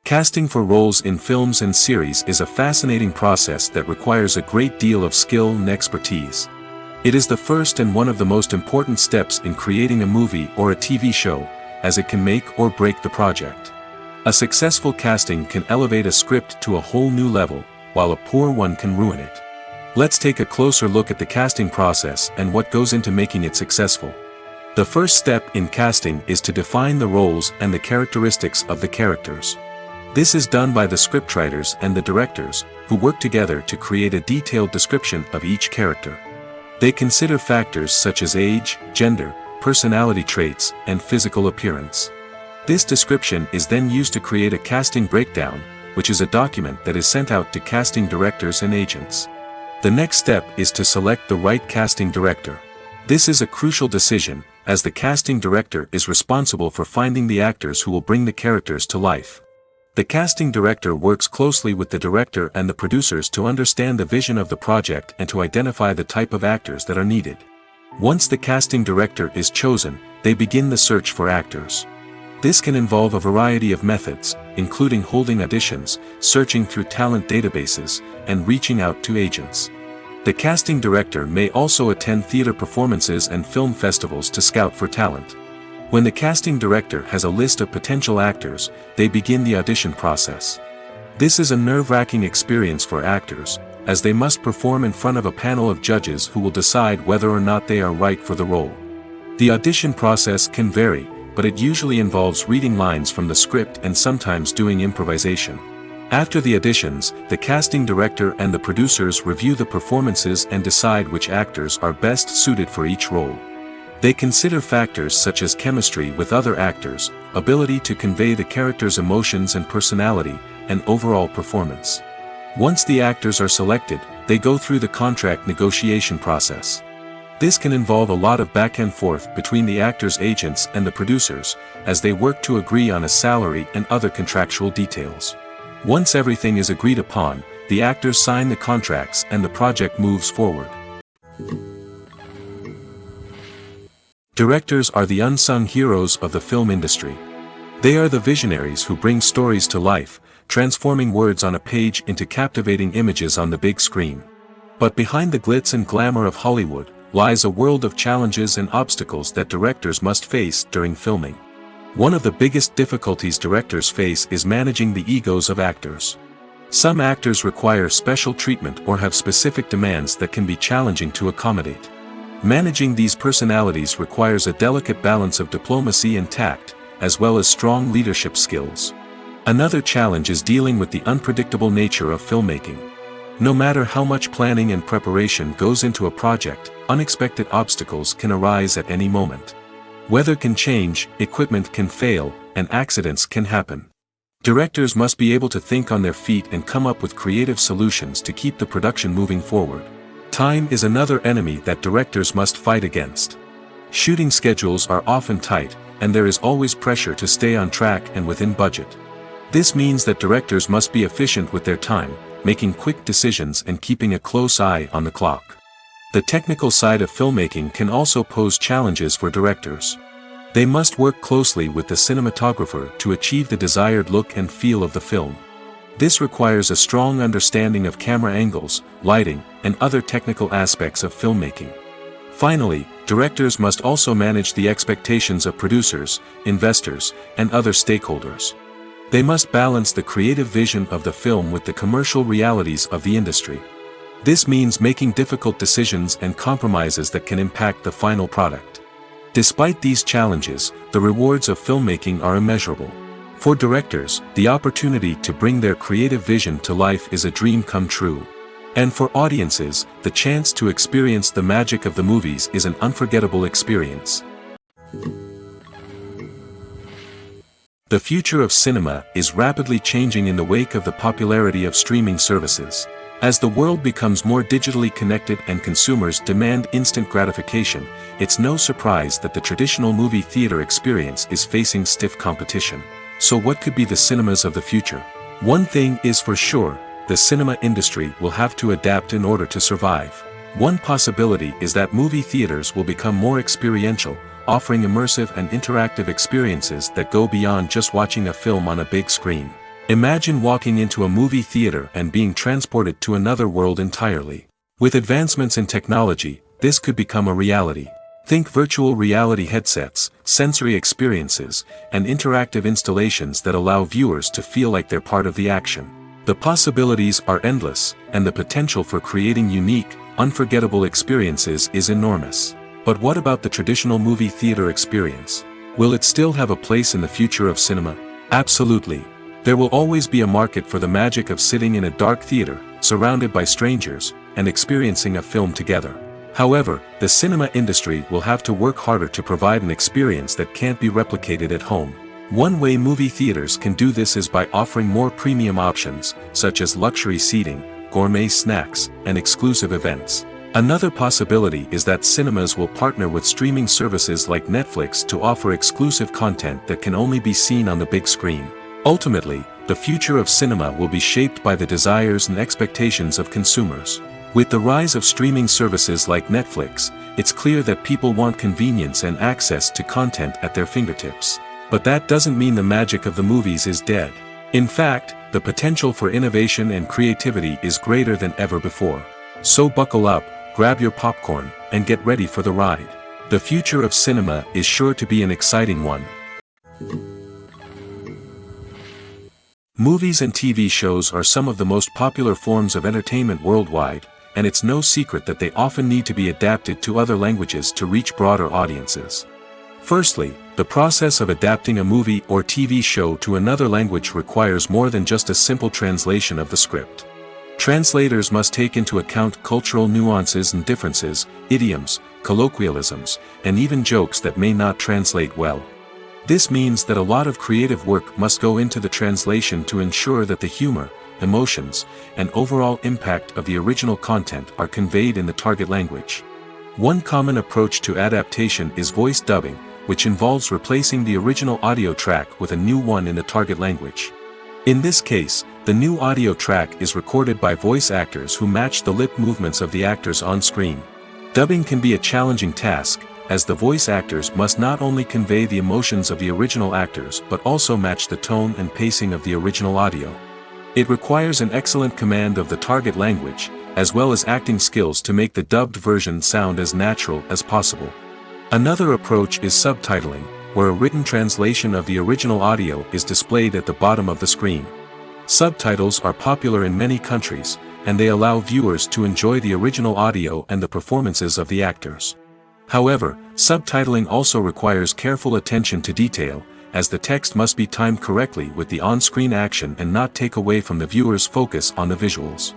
Casting for roles in films and series is a fascinating process that requires a great deal of skill and expertise. It is the first and one of the most important steps in creating a movie or a TV show, as it can make or break the project. A successful casting can elevate a script to a whole new level, while a poor one can ruin it. Let's take a closer look at the casting process and what goes into making it successful. The first step in casting is to define the roles and the characteristics of the characters. This is done by the scriptwriters and the directors, who work together to create a detailed description of each character. They consider factors such as age, gender, personality traits, and physical appearance. This description is then used to create a casting breakdown, which is a document that is sent out to casting directors and agents. The next step is to select the right casting director. This is a crucial decision, as the casting director is responsible for finding the actors who will bring the characters to life. The casting director works closely with the director and the producers to understand the vision of the project and to identify the type of actors that are needed. Once the casting director is chosen, they begin the search for actors. This can involve a variety of methods, including holding auditions, searching through talent databases, and reaching out to agents. The casting director may also attend theater performances and film festivals to scout for talent. When the casting director has a list of potential actors, they begin the audition process. This is a nerve-wracking experience for actors, as they must perform in front of a panel of judges who will decide whether or not they are right for the role. The audition process can vary, but it usually involves reading lines from the script and sometimes doing improvisation. After the auditions, the casting director and the producers review the performances and decide which actors are best suited for each role. They consider factors such as chemistry with other actors, ability to convey the character's emotions and personality, and overall performance. Once the actors are selected, they go through the contract negotiation process. This can involve a lot of back and forth between the actors' agents and the producers, as they work to agree on a salary and other contractual details. Once everything is agreed upon, the actors sign the contracts and the project moves forward. Directors are the unsung heroes of the film industry. They are the visionaries who bring stories to life, transforming words on a page into captivating images on the big screen. But behind the glitz and glamour of Hollywood, lies a world of challenges and obstacles that directors must face during filming. One of the biggest difficulties directors face is managing the egos of actors. Some actors require special treatment or have specific demands that can be challenging to accommodate. Managing these personalities requires a delicate balance of diplomacy and tact, as well as strong leadership skills. Another challenge is dealing with the unpredictable nature of filmmaking. No matter how much planning and preparation goes into a project, unexpected obstacles can arise at any moment. Weather can change, equipment can fail, and accidents can happen. Directors must be able to think on their feet and come up with creative solutions to keep the production moving forward. Time is another enemy that directors must fight against. Shooting schedules are often tight, and there is always pressure to stay on track and within budget. This means that directors must be efficient with their time, making quick decisions and keeping a close eye on the clock. The technical side of filmmaking can also pose challenges for directors. They must work closely with the cinematographer to achieve the desired look and feel of the film. This requires a strong understanding of camera angles, lighting, and other technical aspects of filmmaking. Finally, directors must also manage the expectations of producers, investors, and other stakeholders. They must balance the creative vision of the film with the commercial realities of the industry. This means making difficult decisions and compromises that can impact the final product. Despite these challenges, the rewards of filmmaking are immeasurable. For directors, the opportunity to bring their creative vision to life is a dream come true. And for audiences, the chance to experience the magic of the movies is an unforgettable experience. The future of cinema is rapidly changing in the wake of the popularity of streaming services. As the world becomes more digitally connected and consumers demand instant gratification, it's no surprise that the traditional movie theater experience is facing stiff competition. So what could be the cinemas of the future? One thing is for sure, the cinema industry will have to adapt in order to survive. One possibility is that movie theaters will become more experiential, offering immersive and interactive experiences that go beyond just watching a film on a big screen. Imagine walking into a movie theater and being transported to another world entirely. With advancements in technology, this could become a reality. Think virtual reality headsets, sensory experiences, and interactive installations that allow viewers to feel like they're part of the action. The possibilities are endless, and the potential for creating unique, unforgettable experiences is enormous. But what about the traditional movie theater experience? Will it still have a place in the future of cinema? Absolutely. There will always be a market for the magic of sitting in a dark theater, surrounded by strangers, and experiencing a film together. However, the cinema industry will have to work harder to provide an experience that can't be replicated at home. One way movie theaters can do this is by offering more premium options, such as luxury seating, gourmet snacks, and exclusive events. Another possibility is that cinemas will partner with streaming services like Netflix to offer exclusive content that can only be seen on the big screen. Ultimately, the future of cinema will be shaped by the desires and expectations of consumers. With the rise of streaming services like Netflix, it's clear that people want convenience and access to content at their fingertips. But that doesn't mean the magic of the movies is dead. In fact, the potential for innovation and creativity is greater than ever before. So buckle up, grab your popcorn, and get ready for the ride. The future of cinema is sure to be an exciting one. Movies and TV shows are some of the most popular forms of entertainment worldwide, and it's no secret that they often need to be adapted to other languages to reach broader audiences. Firstly, the process of adapting a movie or TV show to another language requires more than just a simple translation of the script. Translators must take into account cultural nuances and differences, idioms, colloquialisms, and even jokes that may not translate well. This means that a lot of creative work must go into the translation to ensure that the humor, emotions, and overall impact of the original content are conveyed in the target language. One common approach to adaptation is voice dubbing, which involves replacing the original audio track with a new one in the target language. In this case, the new audio track is recorded by voice actors who match the lip movements of the actors on screen. Dubbing can be a challenging task, as the voice actors must not only convey the emotions of the original actors but also match the tone and pacing of the original audio. It requires an excellent command of the target language, as well as acting skills to make the dubbed version sound as natural as possible. Another approach is subtitling, where a written translation of the original audio is displayed at the bottom of the screen. Subtitles are popular in many countries, and they allow viewers to enjoy the original audio and the performances of the actors. However, subtitling also requires careful attention to detail, as the text must be timed correctly with the on-screen action and not take away from the viewer's focus on the visuals.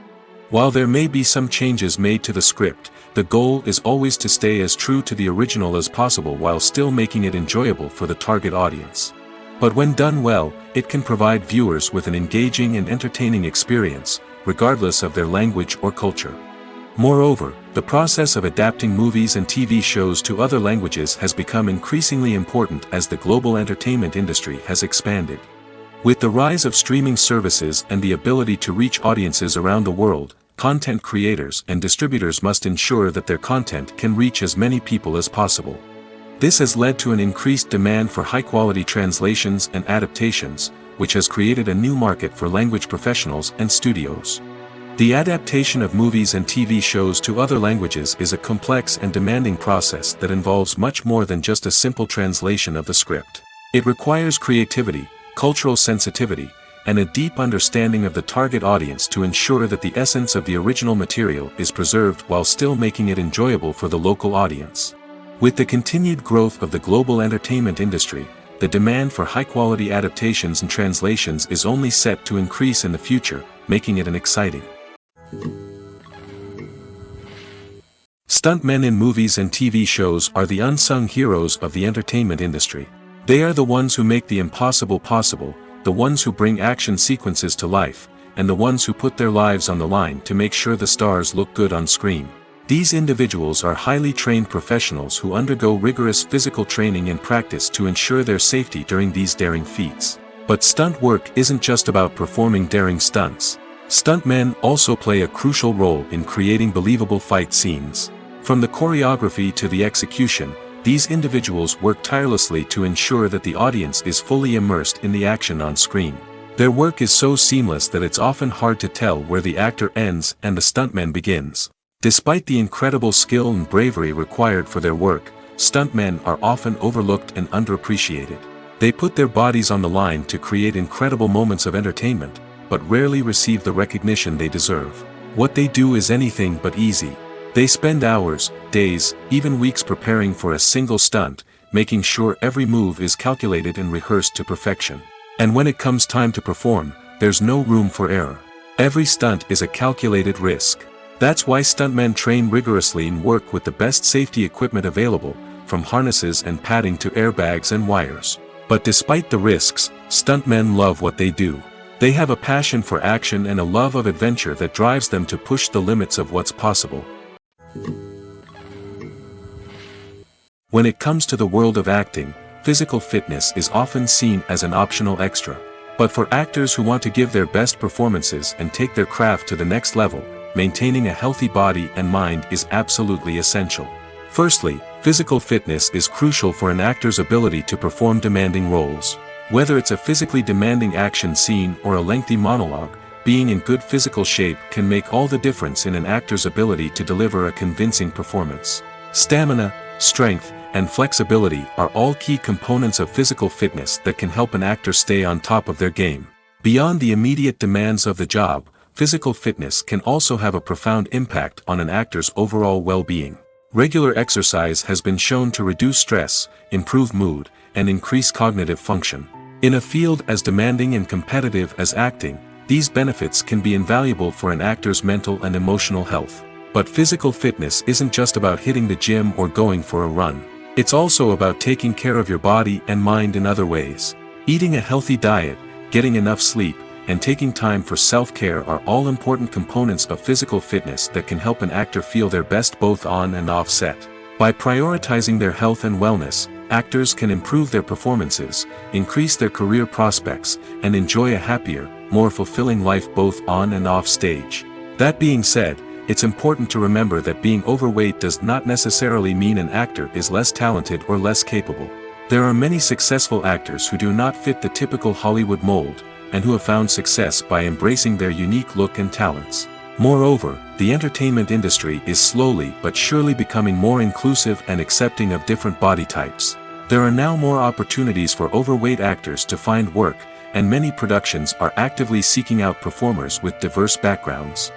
While there may be some changes made to the script, the goal is always to stay as true to the original as possible while still making it enjoyable for the target audience. But when done well, it can provide viewers with an engaging and entertaining experience, regardless of their language or culture. Moreover, the process of adapting movies and TV shows to other languages has become increasingly important as the global entertainment industry has expanded. With the rise of streaming services and the ability to reach audiences around the world, content creators and distributors must ensure that their content can reach as many people as possible. This has led to an increased demand for high-quality translations and adaptations, which has created a new market for language professionals and studios. The adaptation of movies and TV shows to other languages is a complex and demanding process that involves much more than just a simple translation of the script. It requires creativity, cultural sensitivity, and a deep understanding of the target audience to ensure that the essence of the original material is preserved while still making it enjoyable for the local audience. With the continued growth of the global entertainment industry, the demand for high-quality adaptations and translations is only set to increase in the future, making it an exciting. Stuntmen in movies and TV shows are the unsung heroes of the entertainment industry. They are the ones who make the impossible possible, the ones who bring action sequences to life, and the ones who put their lives on the line to make sure the stars look good on screen. These individuals are highly trained professionals who undergo rigorous physical training and practice to ensure their safety during these daring feats. But stunt work isn't just about performing daring stunts. Stuntmen also play a crucial role in creating believable fight scenes. From the choreography to the execution, these individuals work tirelessly to ensure that the audience is fully immersed in the action on screen. Their work is so seamless that it's often hard to tell where the actor ends and the stuntman begins. Despite the incredible skill and bravery required for their work, stuntmen are often overlooked and underappreciated. They put their bodies on the line to create incredible moments of entertainment, but rarely receive the recognition they deserve. What they do is anything but easy. They spend hours, days, even weeks preparing for a single stunt, making sure every move is calculated and rehearsed to perfection. And when it comes time to perform, there's no room for error. Every stunt is a calculated risk. That's why stuntmen train rigorously and work with the best safety equipment available, from harnesses and padding to airbags and wires. But despite the risks, stuntmen love what they do. They have a passion for action and a love of adventure that drives them to push the limits of what's possible. When it comes to the world of acting, physical fitness is often seen as an optional extra. But for actors who want to give their best performances and take their craft to the next level, maintaining a healthy body and mind is absolutely essential. Firstly, physical fitness is crucial for an actor's ability to perform demanding roles. Whether it's a physically demanding action scene or a lengthy monologue, being in good physical shape can make all the difference in an actor's ability to deliver a convincing performance. Stamina, strength, and flexibility are all key components of physical fitness that can help an actor stay on top of their game. Beyond the immediate demands of the job, physical fitness can also have a profound impact on an actor's overall well-being. Regular exercise has been shown to reduce stress, improve mood, and increase cognitive function. In a field as demanding and competitive as acting, these benefits can be invaluable for an actor's mental and emotional health. But physical fitness isn't just about hitting the gym or going for a run. It's also about taking care of your body and mind in other ways. Eating a healthy diet, getting enough sleep, and taking time for self-care are all important components of physical fitness that can help an actor feel their best both on and off set. By prioritizing their health and wellness, actors can improve their performances, increase their career prospects, and enjoy a happier, more fulfilling life both on and off stage. That being said, it's important to remember that being overweight does not necessarily mean an actor is less talented or less capable. There are many successful actors who do not fit the typical Hollywood mold, and who have found success by embracing their unique look and talents. Moreover, the entertainment industry is slowly but surely becoming more inclusive and accepting of different body types. There are now more opportunities for overweight actors to find work, and many productions are actively seeking out performers with diverse backgrounds.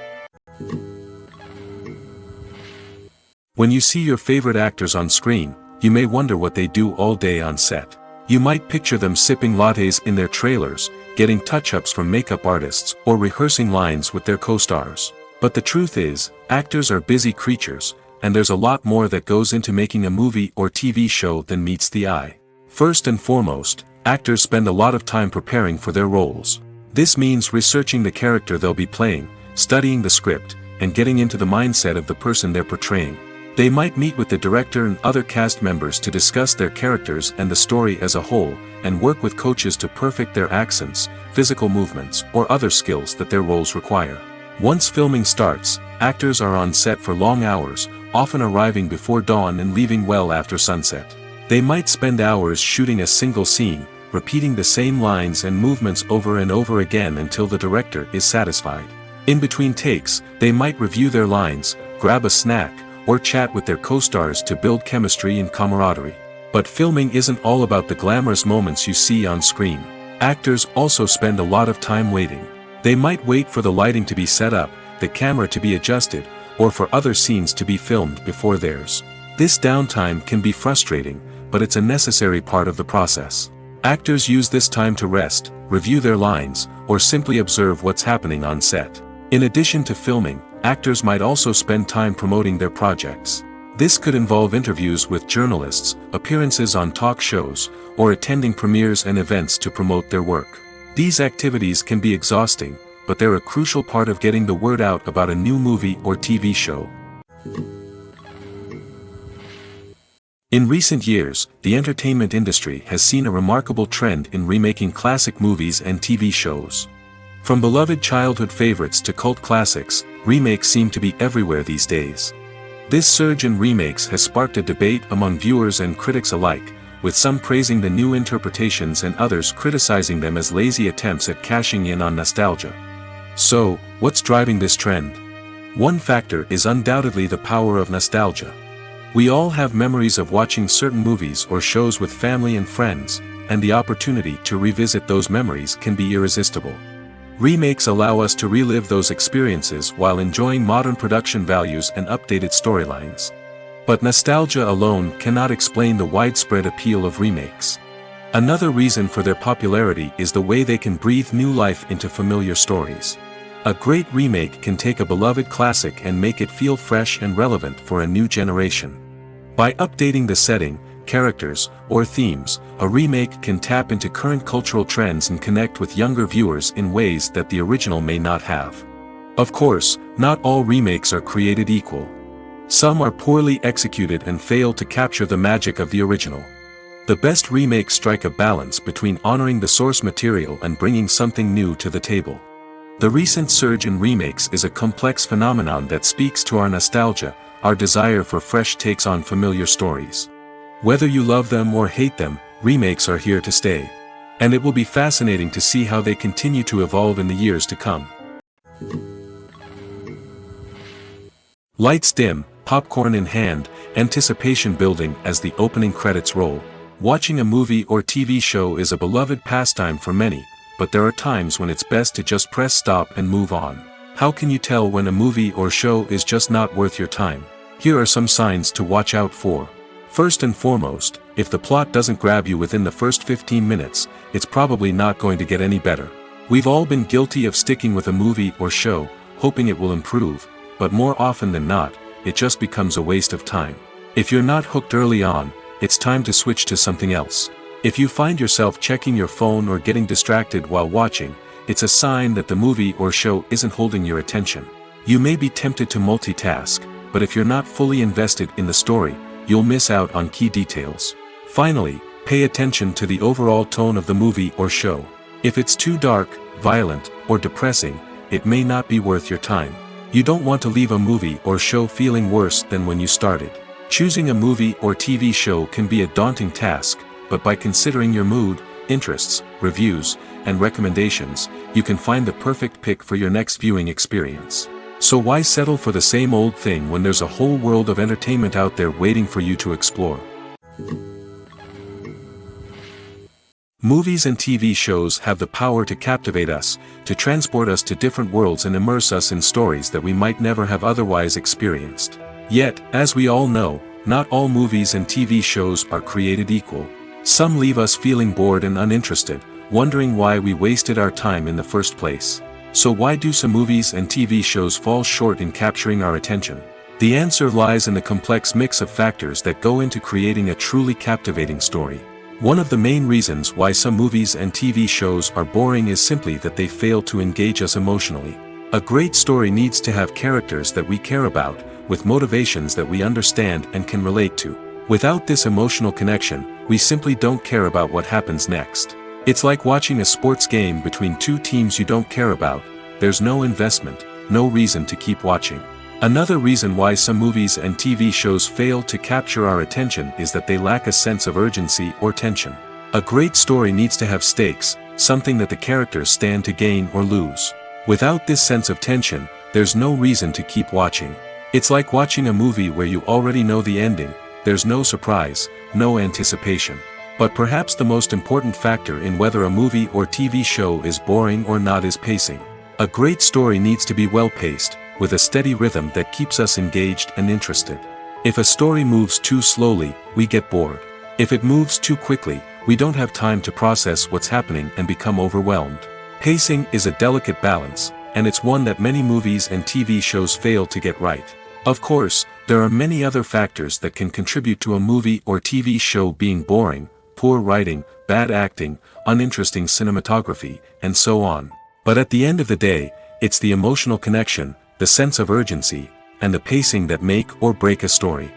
When you see your favorite actors on screen, you may wonder what they do all day on set. You might picture them sipping lattes in their trailers, getting touch-ups from makeup artists, or rehearsing lines with their co-stars. But the truth is, actors are busy creatures, and there's a lot more that goes into making a movie or TV show than meets the eye. First and foremost, Actors spend a lot of time preparing for their roles. This means researching the character they'll be playing, studying the script, and getting into the mindset of the person they're portraying. They might meet with the director and other cast members to discuss their characters and the story as a whole, and work with coaches to perfect their accents, physical movements, or other skills that their roles require. Once filming starts, actors are on set for long hours, often arriving before dawn and leaving well after sunset. They might spend hours shooting a single scene, repeating the same lines and movements over and over again until the director is satisfied. In between takes, they might review their lines, grab a snack, or chat with their co-stars to build chemistry and camaraderie. But filming isn't all about the glamorous moments you see on screen. Actors also spend a lot of time waiting. They might wait for the lighting to be set up, the camera to be adjusted, or for other scenes to be filmed before theirs. This downtime can be frustrating, but it's a necessary part of the process. Actors use this time to rest, review their lines, or simply observe what's happening on set. In addition to filming, actors might also spend time promoting their projects. This could involve interviews with journalists, appearances on talk shows, or attending premieres and events to promote their work. These activities can be exhausting, but they're a crucial part of getting the word out about a new movie or TV show. In recent years, the entertainment industry has seen a remarkable trend in remaking classic movies and TV shows. From beloved childhood favorites to cult classics, remakes seem to be everywhere these days. This surge in remakes has sparked a debate among viewers and critics alike, with some praising the new interpretations and others criticizing them as lazy attempts at cashing in on nostalgia. So, what's driving this trend? One factor is undoubtedly the power of nostalgia. We all have memories of watching certain movies or shows with family and friends, and the opportunity to revisit those memories can be irresistible. Remakes allow us to relive those experiences while enjoying modern production values and updated storylines. But nostalgia alone cannot explain the widespread appeal of remakes. Another reason for their popularity is the way they can breathe new life into familiar stories. A great remake can take a beloved classic and make it feel fresh and relevant for a new generation. By updating the setting, characters, or themes, a remake can tap into current cultural trends and connect with younger viewers in ways that the original may not have. Of course, not all remakes are created equal. Some are poorly executed and fail to capture the magic of the original. The best remakes strike a balance between honoring the source material and bringing something new to the table. The recent surge in remakes is a complex phenomenon that speaks to our nostalgia, our desire for fresh takes on familiar stories. Whether you love them or hate them, remakes are here to stay. And it will be fascinating to see how they continue to evolve in the years to come. Lights dim, popcorn in hand, anticipation building as the opening credits roll. Watching a movie or TV show is a beloved pastime for many, but there are times when it's best to just press stop and move on. How can you tell when a movie or show is just not worth your time? Here are some signs to watch out for. First and foremost, if the plot doesn't grab you within the first 15 minutes, it's probably not going to get any better. We've all been guilty of sticking with a movie or show, hoping it will improve, but more often than not, it just becomes a waste of time. If you're not hooked early on, it's time to switch to something else. If you find yourself checking your phone or getting distracted while watching, it's a sign that the movie or show isn't holding your attention. You may be tempted to multitask, but if you're not fully invested in the story, you'll miss out on key details. Finally, pay attention to the overall tone of the movie or show. If it's too dark, violent, or depressing, it may not be worth your time. You don't want to leave a movie or show feeling worse than when you started. Choosing a movie or TV show can be a daunting task, but by considering your mood, interests, reviews, and recommendations, you can find the perfect pick for your next viewing experience. So why settle for the same old thing when there's a whole world of entertainment out there waiting for you to explore? Movies and TV shows have the power to captivate us, to transport us to different worlds and immerse us in stories that we might never have otherwise experienced. Yet, as we all know, not all movies and TV shows are created equal. Some leave us feeling bored and uninterested, wondering why we wasted our time in the first place. So why do some movies and TV shows fall short in capturing our attention? The answer lies in the complex mix of factors that go into creating a truly captivating story. One of the main reasons why some movies and TV shows are boring is simply that they fail to engage us emotionally. A great story needs to have characters that we care about, with motivations that we understand and can relate to. Without this emotional connection, we simply don't care about what happens next. It's like watching a sports game between two teams you don't care about. There's no investment, no reason to keep watching. Another reason why some movies and TV shows fail to capture our attention is that they lack a sense of urgency or tension. A great story needs to have stakes, something that the characters stand to gain or lose. Without this sense of tension, there's no reason to keep watching. It's like watching a movie where you already know the ending. There's no surprise, no anticipation. But perhaps the most important factor in whether a movie or TV show is boring or not is pacing. A great story needs to be well-paced, with a steady rhythm that keeps us engaged and interested. If a story moves too slowly, we get bored. If it moves too quickly, we don't have time to process what's happening and become overwhelmed. Pacing is a delicate balance, and it's one that many movies and TV shows fail to get right. Of course, there are many other factors that can contribute to a movie or TV show being boring: poor writing, bad acting, uninteresting cinematography, and so on. But at the end of the day, it's the emotional connection, the sense of urgency, and the pacing that make or break a story.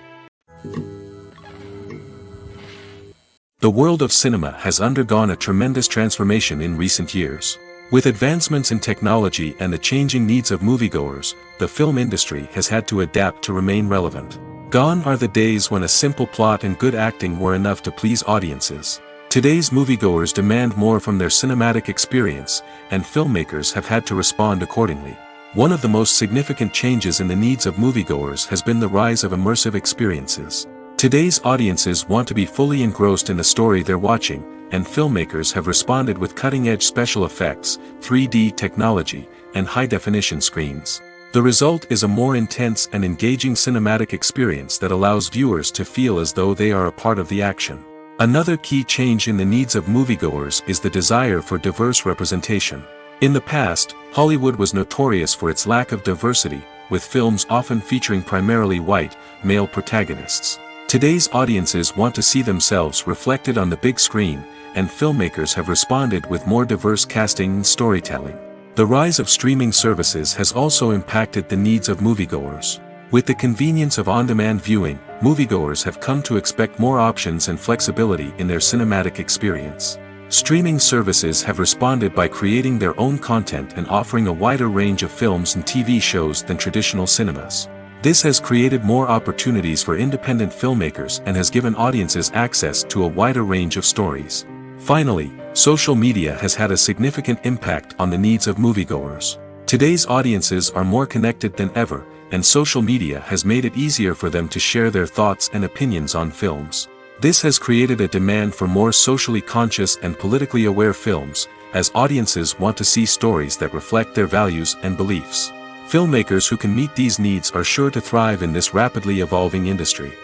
The world of cinema has undergone a tremendous transformation in recent years. With advancements in technology and the changing needs of moviegoers, the film industry has had to adapt to remain relevant. Gone are the days when a simple plot and good acting were enough to please audiences. Today's moviegoers demand more from their cinematic experience, and filmmakers have had to respond accordingly. One of the most significant changes in the needs of moviegoers has been the rise of immersive experiences. Today's audiences want to be fully engrossed in the story they're watching, and filmmakers have responded with cutting-edge special effects, 3D technology, and high-definition screens. The result is a more intense and engaging cinematic experience that allows viewers to feel as though they are a part of the action. Another key change in the needs of moviegoers is the desire for diverse representation. In the past, Hollywood was notorious for its lack of diversity, with films often featuring primarily white, male protagonists. Today's audiences want to see themselves reflected on the big screen, and filmmakers have responded with more diverse casting and storytelling. The rise of streaming services has also impacted the needs of moviegoers. With the convenience of on-demand viewing, moviegoers have come to expect more options and flexibility in their cinematic experience. Streaming services have responded by creating their own content and offering a wider range of films and TV shows than traditional cinemas. This has created more opportunities for independent filmmakers and has given audiences access to a wider range of stories. Finally, social media has had a significant impact on the needs of moviegoers. Today's audiences are more connected than ever, and social media has made it easier for them to share their thoughts and opinions on films. This has created a demand for more socially conscious and politically aware films, as audiences want to see stories that reflect their values and beliefs. Filmmakers who can meet these needs are sure to thrive in this rapidly evolving industry.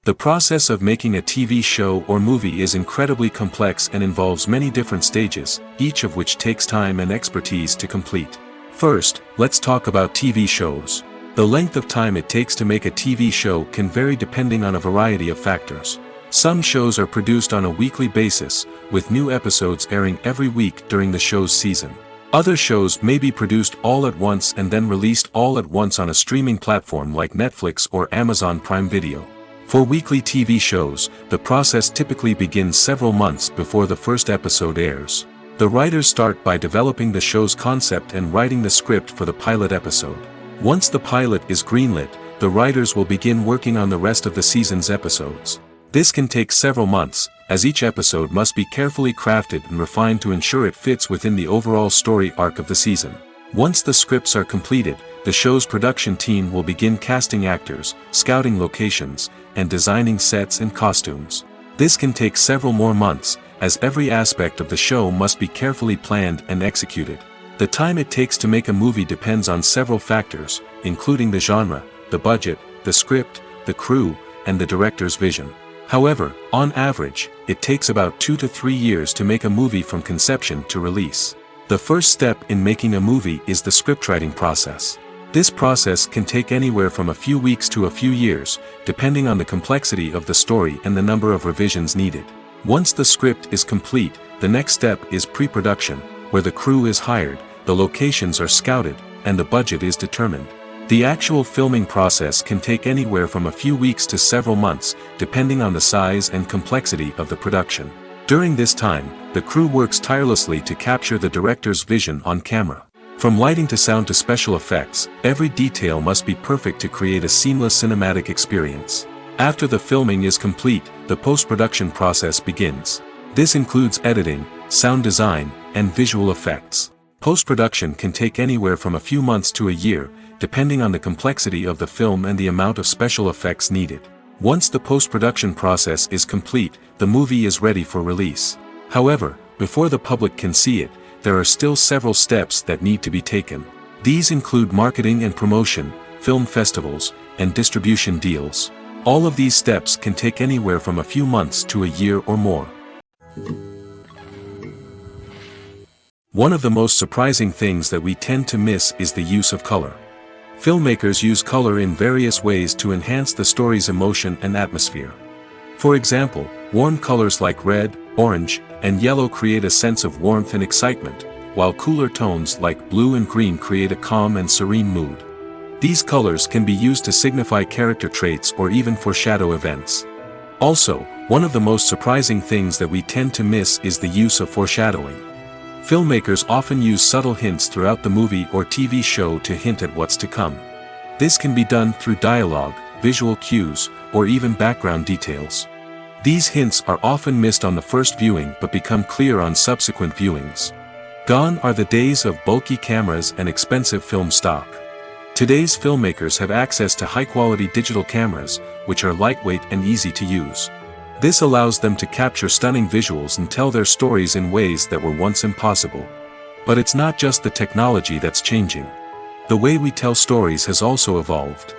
The process of making a TV show or movie is incredibly complex and involves many different stages, each of which takes time and expertise to complete. First, let's talk about TV shows. The length of time it takes to make a TV show can vary depending on a variety of factors. Some shows are produced on a weekly basis, with new episodes airing every week during the show's season. Other shows may be produced all at once and then released all at once on a streaming platform like Netflix or Amazon Prime Video. For weekly TV shows, the process typically begins several months before the first episode airs. The writers start by developing the show's concept and writing the script for the pilot episode. Once the pilot is greenlit, the writers will begin working on the rest of the season's episodes. This can take several months, as each episode must be carefully crafted and refined to ensure it fits within the overall story arc of the season. Once the scripts are completed, the show's production team will begin casting actors, scouting locations, and designing sets and costumes. This can take several more months, as every aspect of the show must be carefully planned and executed. The time it takes to make a movie depends on several factors, including the genre, the budget, the script, the crew, and the director's vision. However, on average, it takes about 2 to 3 years to make a movie from conception to release. The first step in making a movie is the scriptwriting process. This process can take anywhere from a few weeks to a few years, depending on the complexity of the story and the number of revisions needed. Once the script is complete, the next step is pre-production, where the crew is hired, the locations are scouted, and the budget is determined. The actual filming process can take anywhere from a few weeks to several months, depending on the size and complexity of the production. During this time, the crew works tirelessly to capture the director's vision on camera. From lighting to sound to special effects, every detail must be perfect to create a seamless cinematic experience. After the filming is complete, the post-production process begins. This includes editing, sound design, and visual effects. Post-production can take anywhere from a few months to a year, depending on the complexity of the film and the amount of special effects needed. Once the post-production process is complete, the movie is ready for release. However, before the public can see it, there are still several steps that need to be taken. These include marketing and promotion, film festivals, and distribution deals. All of these steps can take anywhere from a few months to a year or more. One of the most surprising things that we tend to miss is the use of color. Filmmakers use color in various ways to enhance the story's emotion and atmosphere. For example, warm colors like red, orange, and yellow create a sense of warmth and excitement, while cooler tones like blue and green create a calm and serene mood. These colors can be used to signify character traits or even foreshadow events. Also, one of the most surprising things that we tend to miss is the use of foreshadowing. Filmmakers often use subtle hints throughout the movie or TV show to hint at what's to come. This can be done through dialogue, visual cues, or even background details. These hints are often missed on the first viewing but become clear on subsequent viewings. Gone are the days of bulky cameras and expensive film stock. Today's filmmakers have access to high-quality digital cameras, which are lightweight and easy to use. This allows them to capture stunning visuals and tell their stories in ways that were once impossible. But it's not just the technology that's changing. The way we tell stories has also evolved.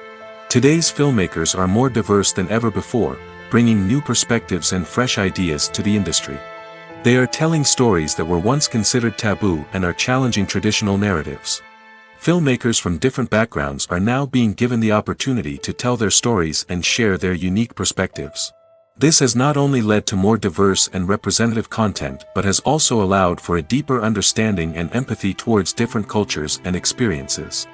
Today's filmmakers are more diverse than ever before, bringing new perspectives and fresh ideas to the industry. They are telling stories that were once considered taboo and are challenging traditional narratives. Filmmakers from different backgrounds are now being given the opportunity to tell their stories and share their unique perspectives. This has not only led to more diverse and representative content but has also allowed for a deeper understanding and empathy towards different cultures and experiences.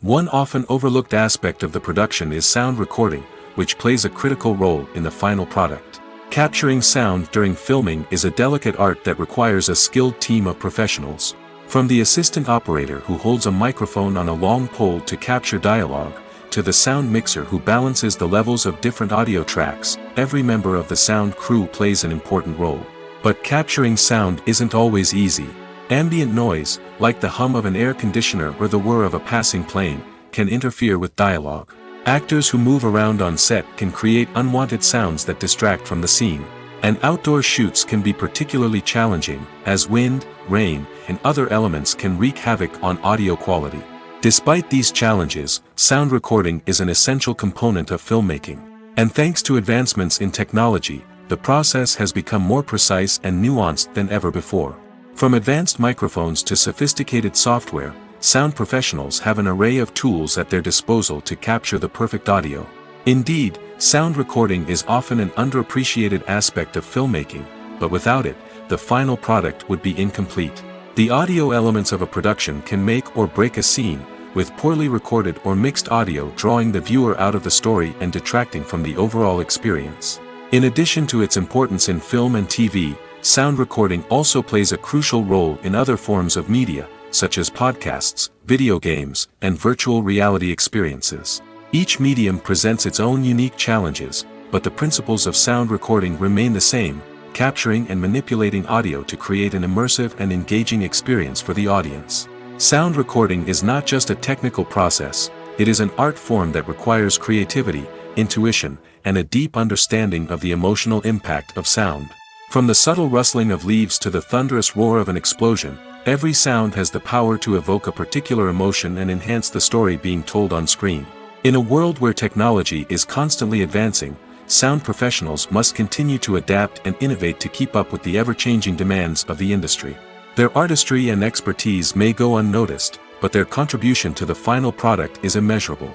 One often overlooked aspect of the production is sound recording, which plays a critical role in the final product. Capturing sound during filming is a delicate art that requires a skilled team of professionals. From the assistant operator who holds a microphone on a long pole to capture dialogue, to the sound mixer who balances the levels of different audio tracks, every member of the sound crew plays an important role. But capturing sound isn't always easy. Ambient noise, like the hum of an air conditioner or the whir of a passing plane, can interfere with dialogue. Actors who move around on set can create unwanted sounds that distract from the scene. And outdoor shoots can be particularly challenging, as wind, rain, and other elements can wreak havoc on audio quality. Despite these challenges, sound recording is an essential component of filmmaking. And thanks to advancements in technology, the process has become more precise and nuanced than ever before. From advanced microphones to sophisticated software, sound professionals have an array of tools at their disposal to capture the perfect audio. Indeed, sound recording is often an underappreciated aspect of filmmaking, but without it, the final product would be incomplete. The audio elements of a production can make or break a scene, with poorly recorded or mixed audio drawing the viewer out of the story and detracting from the overall experience. In addition to its importance in film and TV, sound recording also plays a crucial role in other forms of media, such as podcasts, video games, and virtual reality experiences. Each medium presents its own unique challenges, but the principles of sound recording remain the same, capturing and manipulating audio to create an immersive and engaging experience for the audience. Sound recording is not just a technical process, it is an art form that requires creativity, intuition, and a deep understanding of the emotional impact of sound. From the subtle rustling of leaves to the thunderous roar of an explosion, every sound has the power to evoke a particular emotion and enhance the story being told on screen. In a world where technology is constantly advancing, sound professionals must continue to adapt and innovate to keep up with the ever-changing demands of the industry. Their artistry and expertise may go unnoticed, but their contribution to the final product is immeasurable.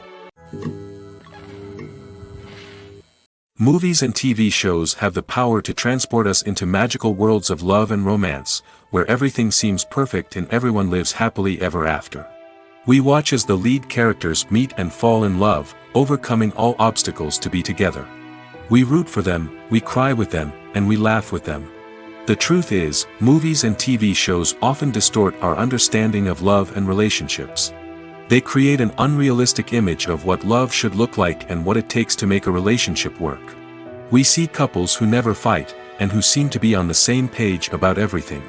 Movies and TV shows have the power to transport us into magical worlds of love and romance, where everything seems perfect and everyone lives happily ever after. We watch as the lead characters meet and fall in love, overcoming all obstacles to be together. We root for them, we cry with them, and we laugh with them. The truth is, movies and TV shows often distort our understanding of love and relationships. They create an unrealistic image of what love should look like and what it takes to make a relationship work. We see couples who never fight, and who seem to be on the same page about everything.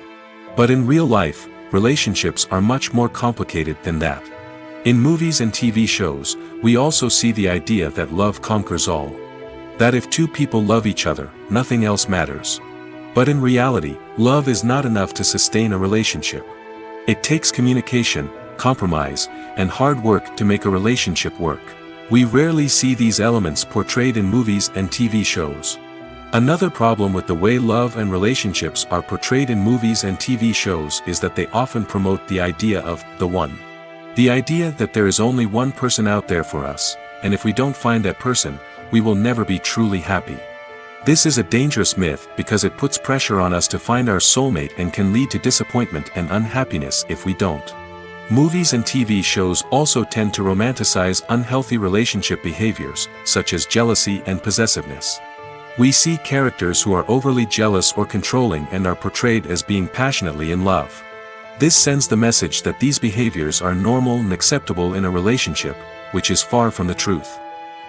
But in real life, relationships are much more complicated than that. In movies and TV shows, we also see the idea that love conquers all. That if two people love each other, nothing else matters. But in reality, love is not enough to sustain a relationship. It takes communication, compromise, and hard work to make a relationship work. We rarely see these elements portrayed in movies and TV shows. Another problem with the way love and relationships are portrayed in movies and TV shows is that they often promote the idea of the one. The idea that there is only one person out there for us, and if we don't find that person, we will never be truly happy. This is a dangerous myth because it puts pressure on us to find our soulmate and can lead to disappointment and unhappiness if we don't. Movies and TV shows also tend to romanticize unhealthy relationship behaviors, such as jealousy and possessiveness. We see characters who are overly jealous or controlling and are portrayed as being passionately in love. This sends the message that these behaviors are normal and acceptable in a relationship, which is far from the truth.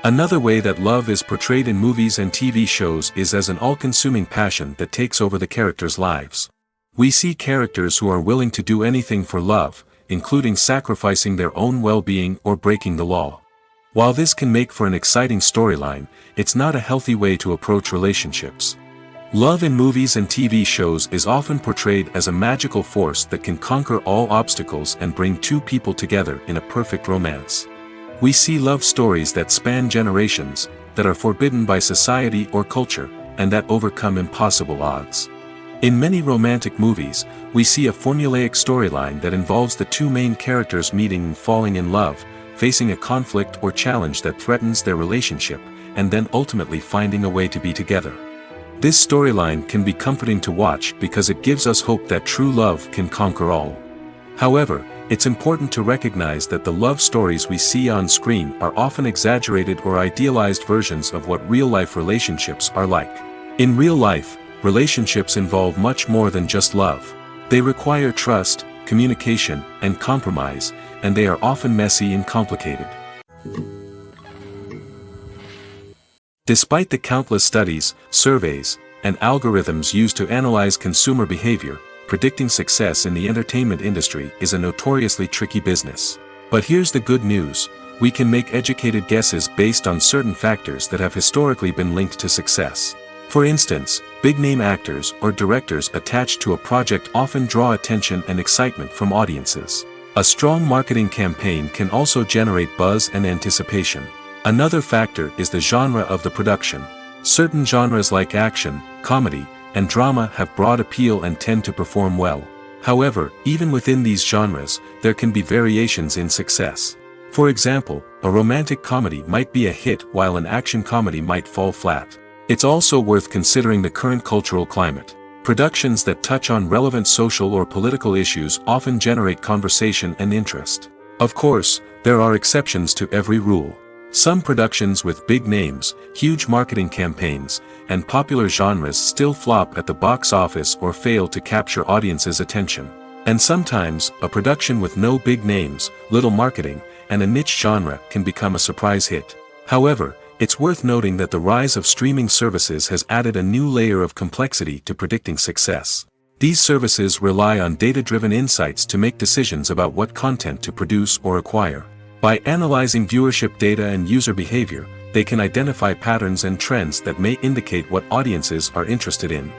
Another way that love is portrayed in movies and TV shows is as an all-consuming passion that takes over the characters' lives. We see characters who are willing to do anything for love, including sacrificing their own well-being or breaking the law. While this can make for an exciting storyline, it's not a healthy way to approach relationships. Love in movies and TV shows is often portrayed as a magical force that can conquer all obstacles and bring two people together in a perfect romance. We see love stories that span generations, that are forbidden by society or culture, and that overcome impossible odds. In many romantic movies, we see a formulaic storyline that involves the two main characters meeting and falling in love, facing a conflict or challenge that threatens their relationship, and then ultimately finding a way to be together. This storyline can be comforting to watch because it gives us hope that true love can conquer all. However, it's important to recognize that the love stories we see on screen are often exaggerated or idealized versions of what real-life relationships are like. In real life, relationships involve much more than just love. They require trust, communication, and compromise, and they are often messy and complicated. Despite the countless studies, surveys, and algorithms used to analyze consumer behavior, predicting success in the entertainment industry is a notoriously tricky business. But here's the good news: we can make educated guesses based on certain factors that have historically been linked to success. For instance, big-name actors or directors attached to a project often draw attention and excitement from audiences. A strong marketing campaign can also generate buzz and anticipation. Another factor is the genre of the production. Certain genres like action, comedy, and drama have broad appeal and tend to perform well. However, even within these genres, there can be variations in success. For example, a romantic comedy might be a hit while an action comedy might fall flat. It's also worth considering the current cultural climate. Productions that touch on relevant social or political issues often generate conversation and interest. Of course, there are exceptions to every rule. Some productions with big names, huge marketing campaigns, and popular genres still flop at the box office or fail to capture audiences' attention. And sometimes, a production with no big names, little marketing, and a niche genre can become a surprise hit. However, it's worth noting that the rise of streaming services has added a new layer of complexity to predicting success. These services rely on data-driven insights to make decisions about what content to produce or acquire. By analyzing viewership data and user behavior, they can identify patterns and trends that may indicate what audiences are interested in.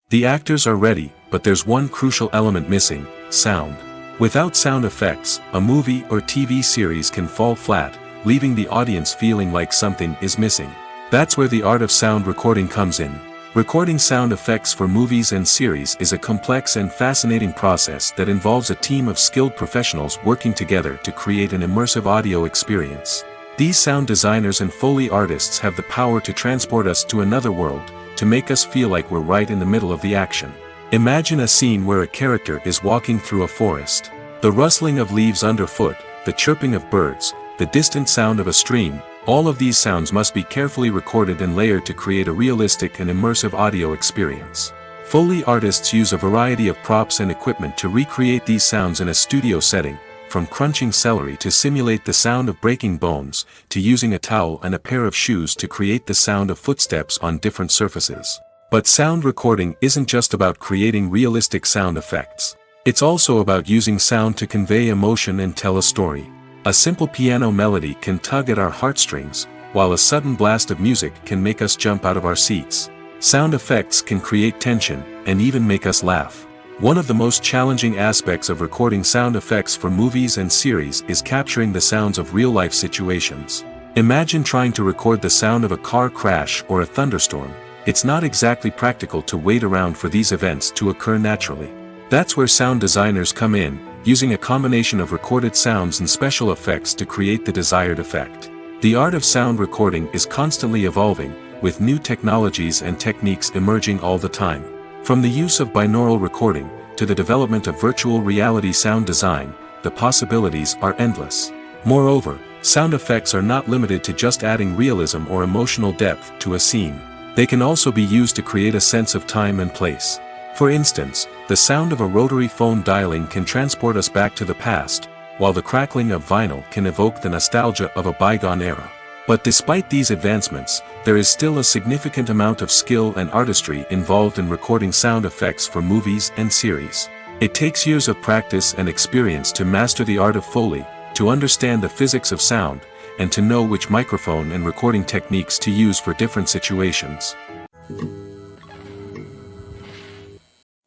The actors are ready, but there's one crucial element missing: sound. Without sound effects, a movie or TV series can fall flat, leaving the audience feeling like something is missing. That's where the art of sound recording comes in. Recording sound effects for movies and series is a complex and fascinating process that involves a team of skilled professionals working together to create an immersive audio experience. These sound designers and Foley artists have the power to transport us to another world, to make us feel like we're right in the middle of the action. Imagine a scene where a character is walking through a forest. The rustling of leaves underfoot, the chirping of birds, the distant sound of a stream, all of these sounds must be carefully recorded and layered to create a realistic and immersive audio experience. Foley artists use a variety of props and equipment to recreate these sounds in a studio setting, from crunching celery to simulate the sound of breaking bones, to using a towel and a pair of shoes to create the sound of footsteps on different surfaces. But sound recording isn't just about creating realistic sound effects. It's also about using sound to convey emotion and tell a story. A simple piano melody can tug at our heartstrings, while a sudden blast of music can make us jump out of our seats. Sound effects can create tension, and even make us laugh. One of the most challenging aspects of recording sound effects for movies and series is capturing the sounds of real-life situations. Imagine trying to record the sound of a car crash or a thunderstorm. It's not exactly practical to wait around for these events to occur naturally. That's where sound designers come in, using a combination of recorded sounds and special effects to create the desired effect. The art of sound recording is constantly evolving, with new technologies and techniques emerging all the time. From the use of binaural recording, to the development of virtual reality sound design, the possibilities are endless. Moreover, sound effects are not limited to just adding realism or emotional depth to a scene. They can also be used to create a sense of time and place. For instance, the sound of a rotary phone dialing can transport us back to the past, while the crackling of vinyl can evoke the nostalgia of a bygone era. But despite these advancements, there is still a significant amount of skill and artistry involved in recording sound effects for movies and series. It takes years of practice and experience to master the art of Foley, to understand the physics of sound, and to know which microphone and recording techniques to use for different situations.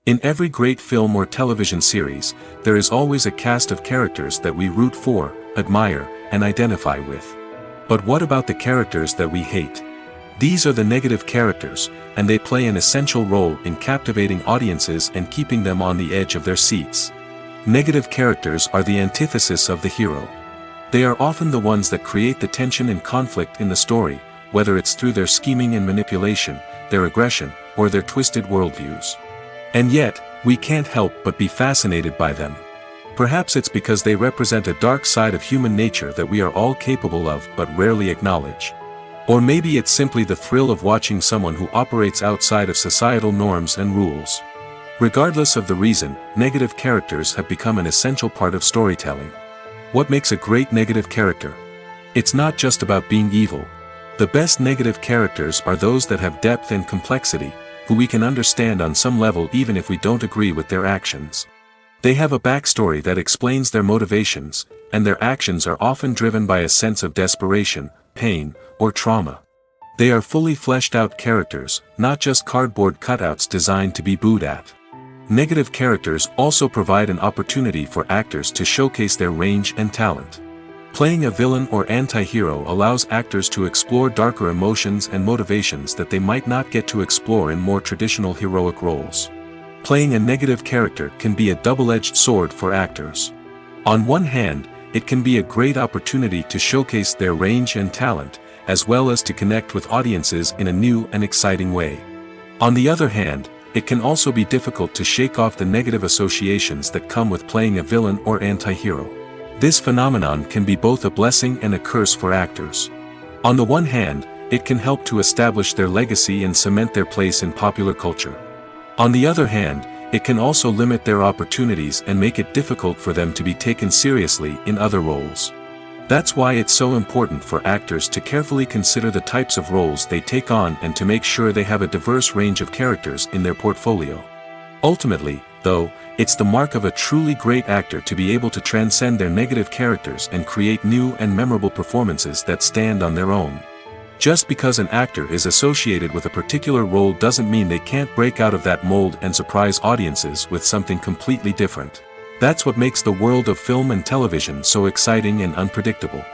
In every great film or television series, there is always a cast of characters that we root for, admire, and identify with. But what about the characters that we hate? These are the negative characters, and they play an essential role in captivating audiences and keeping them on the edge of their seats. Negative characters are the antithesis of the hero. They are often the ones that create the tension and conflict in the story, whether it's through their scheming and manipulation, their aggression, or their twisted worldviews. And yet, we can't help but be fascinated by them. Perhaps it's because they represent a dark side of human nature that we are all capable of but rarely acknowledge. Or maybe it's simply the thrill of watching someone who operates outside of societal norms and rules. Regardless of the reason, negative characters have become an essential part of storytelling. What makes a great negative character? It's not just about being evil. The best negative characters are those that have depth and complexity, who we can understand on some level even if we don't agree with their actions. They have a backstory that explains their motivations, and their actions are often driven by a sense of desperation, pain, or trauma. They are fully fleshed out characters, not just cardboard cutouts designed to be booed at. Negative characters also provide an opportunity for actors to showcase their range and talent. Playing a villain or anti-hero allows actors to explore darker emotions and motivations that they might not get to explore in more traditional heroic roles. Playing a negative character can be a double-edged sword for actors. On one hand, it can be a great opportunity to showcase their range and talent, as well as to connect with audiences in a new and exciting way. On the other hand, it can also be difficult to shake off the negative associations that come with playing a villain or anti-hero. This phenomenon can be both a blessing and a curse for actors. On the one hand, it can help to establish their legacy and cement their place in popular culture. On the other hand, it can also limit their opportunities and make it difficult for them to be taken seriously in other roles. That's why it's so important for actors to carefully consider the types of roles they take on and to make sure they have a diverse range of characters in their portfolio. Ultimately, though, it's the mark of a truly great actor to be able to transcend their negative characters and create new and memorable performances that stand on their own. Just because an actor is associated with a particular role doesn't mean they can't break out of that mold and surprise audiences with something completely different. That's what makes the world of film and television so exciting and unpredictable.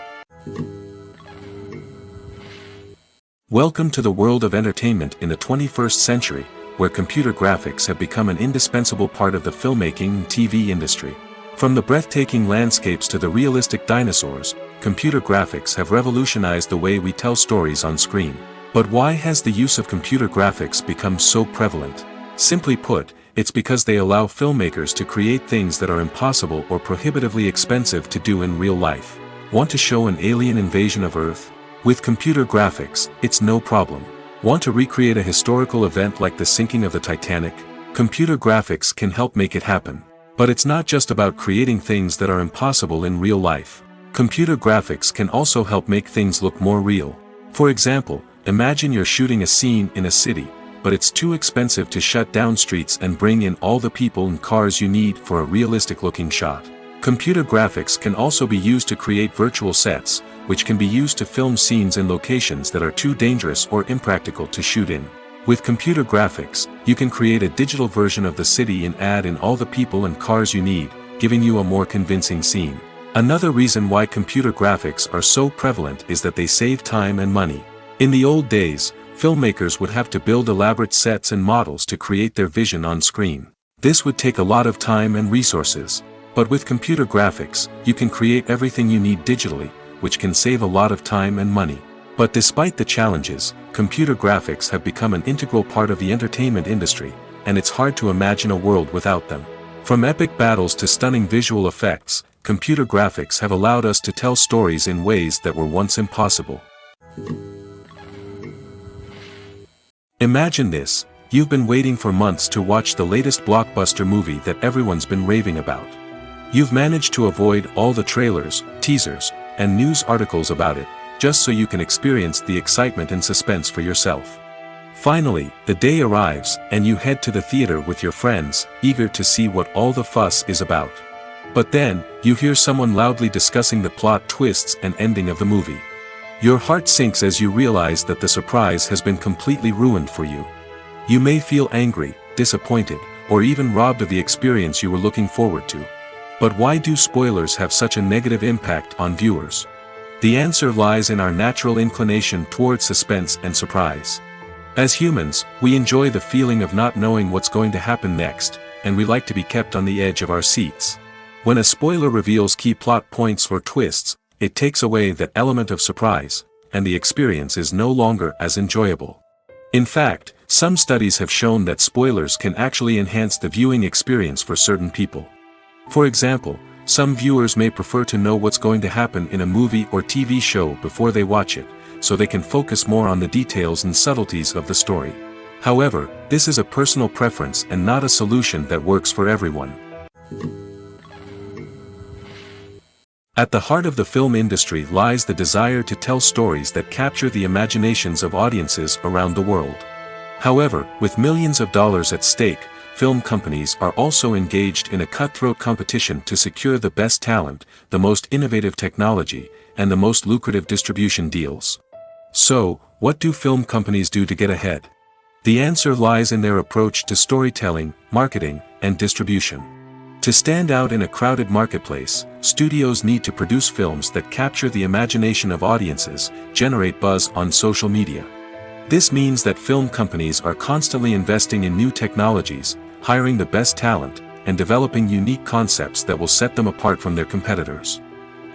Welcome to the world of entertainment in the 21st century, where computer graphics have become an indispensable part of the filmmaking and TV industry. From the breathtaking landscapes to the realistic dinosaurs, computer graphics have revolutionized the way we tell stories on screen. But why has the use of computer graphics become so prevalent? Simply put, it's because they allow filmmakers to create things that are impossible or prohibitively expensive to do in real life. Want to show an alien invasion of Earth? With computer graphics, it's no problem. Want to recreate a historical event like the sinking of the Titanic? Computer graphics can help make it happen. But it's not just about creating things that are impossible in real life. Computer graphics can also help make things look more real. For example, imagine you're shooting a scene in a city, but it's too expensive to shut down streets and bring in all the people and cars you need for a realistic-looking shot. Computer graphics can also be used to create virtual sets, which can be used to film scenes in locations that are too dangerous or impractical to shoot in. With computer graphics, you can create a digital version of the city and add in all the people and cars you need, giving you a more convincing scene. Another reason why computer graphics are so prevalent is that they save time and money. In the old days, filmmakers would have to build elaborate sets and models to create their vision on screen. This would take a lot of time and resources. But with computer graphics, you can create everything you need digitally, which can save a lot of time and money. But despite the challenges, computer graphics have become an integral part of the entertainment industry, and it's hard to imagine a world without them. From epic battles to stunning visual effects, computer graphics have allowed us to tell stories in ways that were once impossible. Imagine this: you've been waiting for months to watch the latest blockbuster movie that everyone's been raving about. You've managed to avoid all the trailers, teasers, and news articles about it, just so you can experience the excitement and suspense for yourself. Finally, the day arrives, and you head to the theater with your friends, eager to see what all the fuss is about. But then, you hear someone loudly discussing the plot twists and ending of the movie. Your heart sinks as you realize that the surprise has been completely ruined for you. You may feel angry, disappointed, or even robbed of the experience you were looking forward to. But why do spoilers have such a negative impact on viewers? The answer lies in our natural inclination toward suspense and surprise. As humans, we enjoy the feeling of not knowing what's going to happen next, and we like to be kept on the edge of our seats. When a spoiler reveals key plot points or twists, it takes away that element of surprise, and the experience is no longer as enjoyable. In fact, some studies have shown that spoilers can actually enhance the viewing experience for certain people. For example, some viewers may prefer to know what's going to happen in a movie or TV show before they watch it, so they can focus more on the details and subtleties of the story. However, this is a personal preference and not a solution that works for everyone. At the heart of the film industry lies the desire to tell stories that capture the imaginations of audiences around the world. However, with millions of dollars at stake, film companies are also engaged in a cutthroat competition to secure the best talent, the most innovative technology, and the most lucrative distribution deals. So, what do film companies do to get ahead? The answer lies in their approach to storytelling, marketing, and distribution. To stand out in a crowded marketplace, studios need to produce films that capture the imagination of audiences, generate buzz on social media. This means that film companies are constantly investing in new technologies, hiring the best talent, and developing unique concepts that will set them apart from their competitors.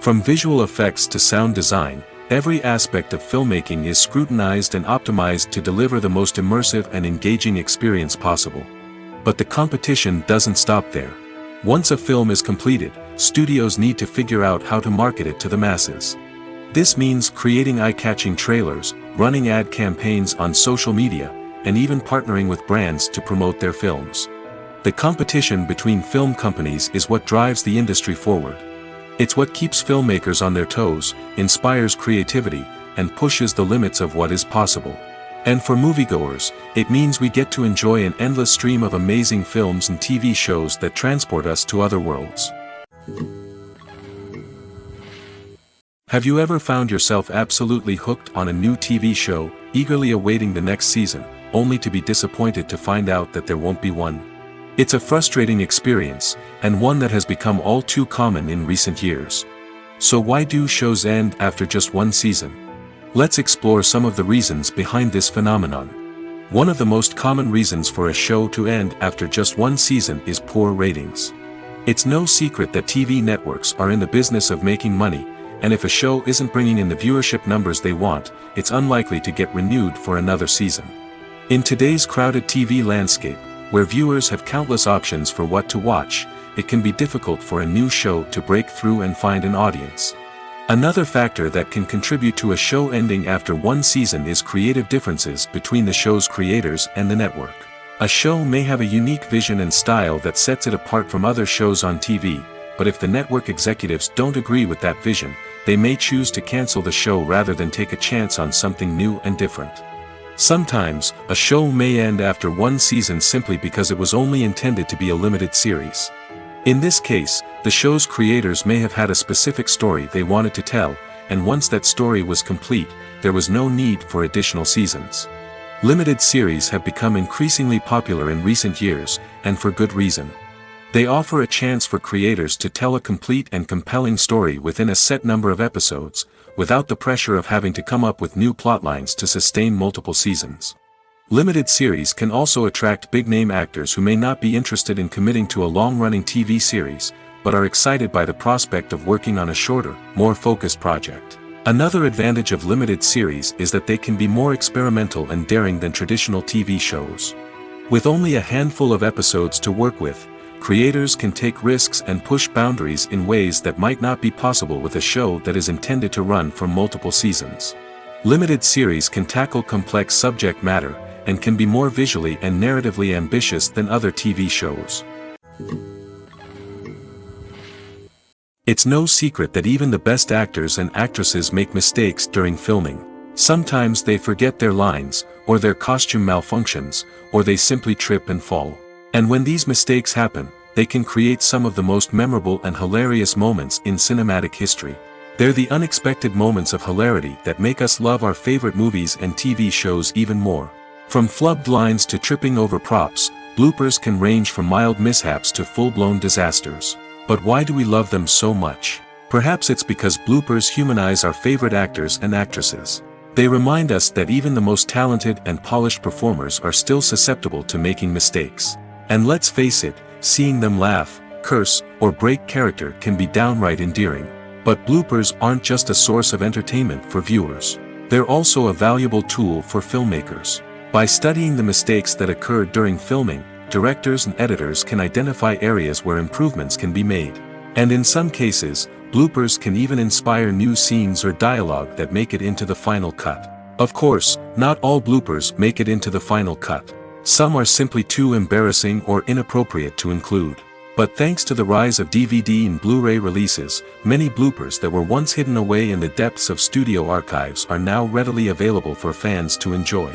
From visual effects to sound design, every aspect of filmmaking is scrutinized and optimized to deliver the most immersive and engaging experience possible. But the competition doesn't stop there. Once a film is completed, studios need to figure out how to market it to the masses. This means creating eye-catching trailers, running ad campaigns on social media, and even partnering with brands to promote their films. The competition between film companies is what drives the industry forward. It's what keeps filmmakers on their toes, inspires creativity, and pushes the limits of what is possible. And for moviegoers, it means we get to enjoy an endless stream of amazing films and TV shows that transport us to other worlds. Have you ever found yourself absolutely hooked on a new TV show, eagerly awaiting the next season, only to be disappointed to find out that there won't be one? It's a frustrating experience, and one that has become all too common in recent years. So why do shows end after just one season? Let's explore some of the reasons behind this phenomenon. One of the most common reasons for a show to end after just one season is poor ratings. It's no secret that TV networks are in the business of making money, and if a show isn't bringing in the viewership numbers they want, it's unlikely to get renewed for another season. In today's crowded TV landscape, where viewers have countless options for what to watch, it can be difficult for a new show to break through and find an audience. Another factor that can contribute to a show ending after one season is creative differences between the show's creators and the network. A show may have a unique vision and style that sets it apart from other shows on TV, but if the network executives don't agree with that vision, they may choose to cancel the show rather than take a chance on something new and different. Sometimes, a show may end after one season simply because it was only intended to be a limited series. In this case, the show's creators may have had a specific story they wanted to tell, and once that story was complete, there was no need for additional seasons. Limited series have become increasingly popular in recent years, and for good reason. They offer a chance for creators to tell a complete and compelling story within a set number of episodes, without the pressure of having to come up with new plotlines to sustain multiple seasons. Limited series can also attract big-name actors who may not be interested in committing to a long-running TV series, but are excited by the prospect of working on a shorter, more focused project. Another advantage of limited series is that they can be more experimental and daring than traditional TV shows. With only a handful of episodes to work with, creators can take risks and push boundaries in ways that might not be possible with a show that is intended to run for multiple seasons. Limited series can tackle complex subject matter, and can be more visually and narratively ambitious than other TV shows. It's no secret that even the best actors and actresses make mistakes during filming. Sometimes they forget their lines, or their costume malfunctions, or they simply trip and fall. And when these mistakes happen, they can create some of the most memorable and hilarious moments in cinematic history. They're the unexpected moments of hilarity that make us love our favorite movies and TV shows even more. From flubbed lines to tripping over props, bloopers can range from mild mishaps to full-blown disasters. But why do we love them so much? Perhaps it's because bloopers humanize our favorite actors and actresses. They remind us that even the most talented and polished performers are still susceptible to making mistakes. And let's face it, seeing them laugh, curse, or break character can be downright endearing. But bloopers aren't just a source of entertainment for viewers. They're also a valuable tool for filmmakers. By studying the mistakes that occur during filming, directors and editors can identify areas where improvements can be made. And in some cases, bloopers can even inspire new scenes or dialogue that make it into the final cut. Of course, not all bloopers make it into the final cut. Some are simply too embarrassing or inappropriate to include. But thanks to the rise of DVD and Blu-ray releases, many bloopers that were once hidden away in the depths of studio archives are now readily available for fans to enjoy.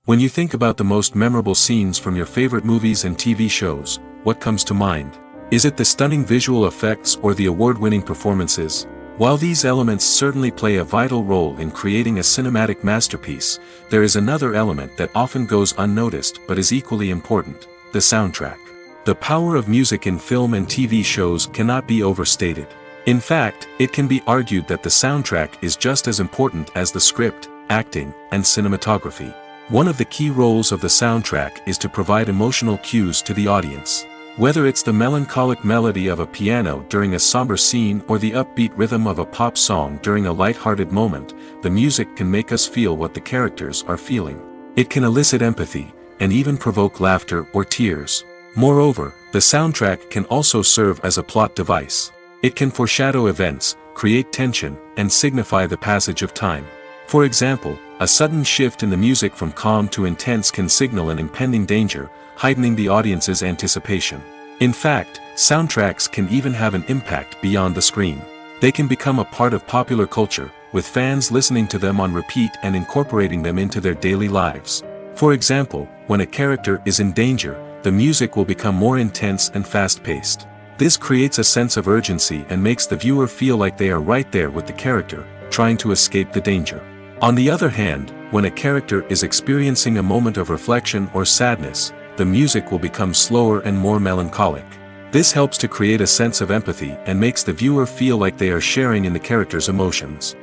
When you think about the most memorable scenes from your favorite movies and TV shows, what comes to mind? Is it the stunning visual effects or the award-winning performances? While these elements certainly play a vital role in creating a cinematic masterpiece, there is another element that often goes unnoticed but is equally important: the soundtrack. The power of music in film and TV shows cannot be overstated. In fact, it can be argued that the soundtrack is just as important as the script, acting, and cinematography. One of the key roles of the soundtrack is to provide emotional cues to the audience. Whether it's the melancholic melody of a piano during a somber scene or the upbeat rhythm of a pop song during a light-hearted moment, the music can make us feel what the characters are feeling. It can elicit empathy, and even provoke laughter or tears. Moreover, the soundtrack can also serve as a plot device. It can foreshadow events, create tension, and signify the passage of time. For example, a sudden shift in the music from calm to intense can signal an impending danger, heightening the audience's anticipation. In fact, soundtracks can even have an impact beyond the screen. They can become a part of popular culture, with fans listening to them on repeat and incorporating them into their daily lives. For example, when a character is in danger, the music will become more intense and fast-paced. This creates a sense of urgency and makes the viewer feel like they are right there with the character, trying to escape the danger. On the other hand, when a character is experiencing a moment of reflection or sadness, the music will become slower and more melancholic. This helps to create a sense of empathy and makes the viewer feel like they are sharing in the character's emotions.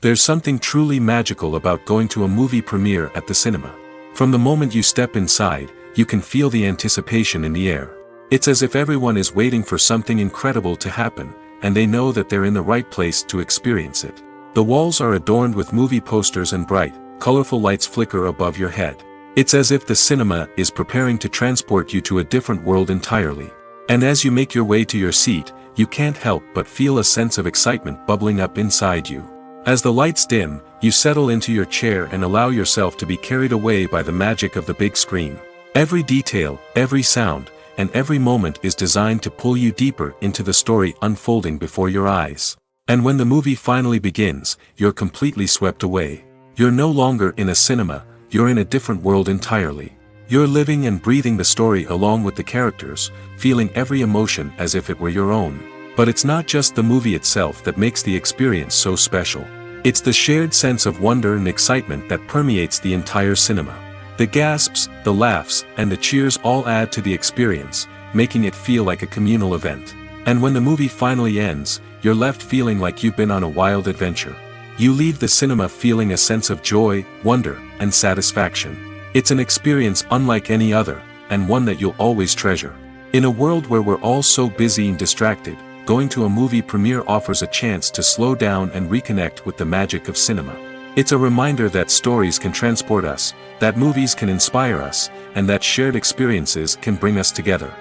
There's something truly magical about going to a movie premiere at the cinema. From the moment you step inside, you can feel the anticipation in the air. It's as if everyone is waiting for something incredible to happen, and they know that they're in the right place to experience it. The walls are adorned with movie posters and bright, colorful lights flicker above your head. It's as if the cinema is preparing to transport you to a different world entirely. And as you make your way to your seat, you can't help but feel a sense of excitement bubbling up inside you. As the lights dim, you settle into your chair and allow yourself to be carried away by the magic of the big screen. Every detail, every sound, and every moment is designed to pull you deeper into the story unfolding before your eyes. And when the movie finally begins, you're completely swept away. You're no longer in a cinema, you're in a different world entirely. You're living and breathing the story along with the characters, feeling every emotion as if it were your own. But it's not just the movie itself that makes the experience so special. It's the shared sense of wonder and excitement that permeates the entire cinema. The gasps, the laughs, and the cheers all add to the experience, making it feel like a communal event. And when the movie finally ends, you're left feeling like you've been on a wild adventure. You leave the cinema feeling a sense of joy, wonder, and satisfaction. It's an experience unlike any other, and one that you'll always treasure. In a world where we're all so busy and distracted, going to a movie premiere offers a chance to slow down and reconnect with the magic of cinema. It's a reminder that stories can transport us, that movies can inspire us, and that shared experiences can bring us together.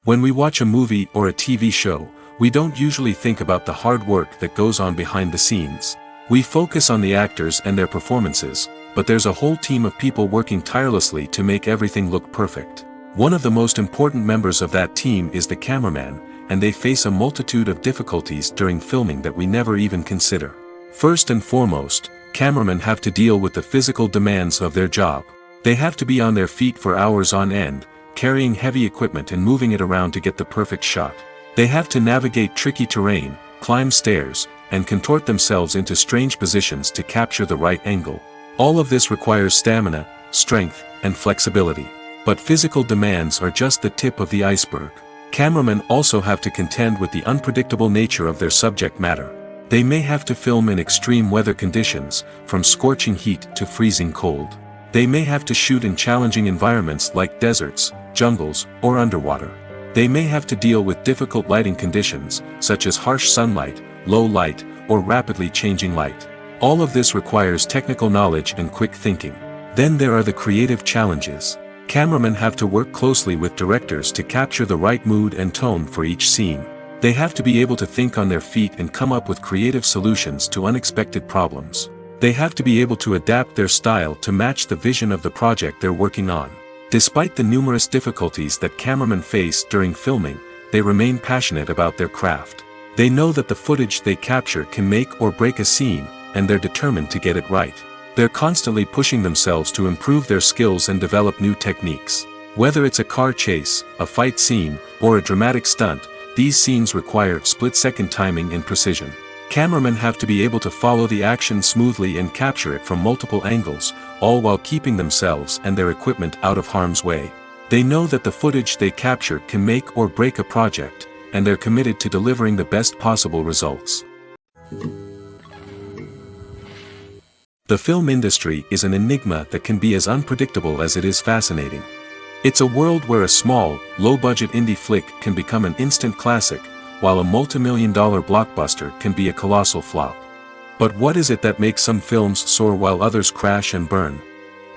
When we watch a movie or a TV show, we don't usually think about the hard work that goes on behind the scenes. We focus on the actors and their performances, but there's a whole team of people working tirelessly to make everything look perfect. One of the most important members of that team is the cameraman, and they face a multitude of difficulties during filming that we never even consider. First and foremost, cameramen have to deal with the physical demands of their job. They have to be on their feet for hours on end, carrying heavy equipment and moving it around to get the perfect shot. They have to navigate tricky terrain, climb stairs, and contort themselves into strange positions to capture the right angle. All of this requires stamina, strength, and flexibility. But physical demands are just the tip of the iceberg. Cameramen also have to contend with the unpredictable nature of their subject matter. They may have to film in extreme weather conditions, from scorching heat to freezing cold. They may have to shoot in challenging environments like deserts, jungles, or underwater. They may have to deal with difficult lighting conditions, such as harsh sunlight, low light, or rapidly changing light. All of this requires technical knowledge and quick thinking. Then there are the creative challenges. Cameramen have to work closely with directors to capture the right mood and tone for each scene. They have to be able to think on their feet and come up with creative solutions to unexpected problems. They have to be able to adapt their style to match the vision of the project they're working on. Despite the numerous difficulties that cameramen face during filming, they remain passionate about their craft. They know that the footage they capture can make or break a scene, and they're determined to get it right. They're constantly pushing themselves to improve their skills and develop new techniques. Whether it's a car chase, a fight scene, or a dramatic stunt, these scenes require split-second timing and precision. Cameramen have to be able to follow the action smoothly and capture it from multiple angles, all while keeping themselves and their equipment out of harm's way. They know that the footage they capture can make or break a project, and they're committed to delivering the best possible results. The film industry is an enigma that can be as unpredictable as it is fascinating. It's a world where a small, low-budget indie flick can become an instant classic, while a multi-million-dollar blockbuster can be a colossal flop. But what is it that makes some films soar while others crash and burn?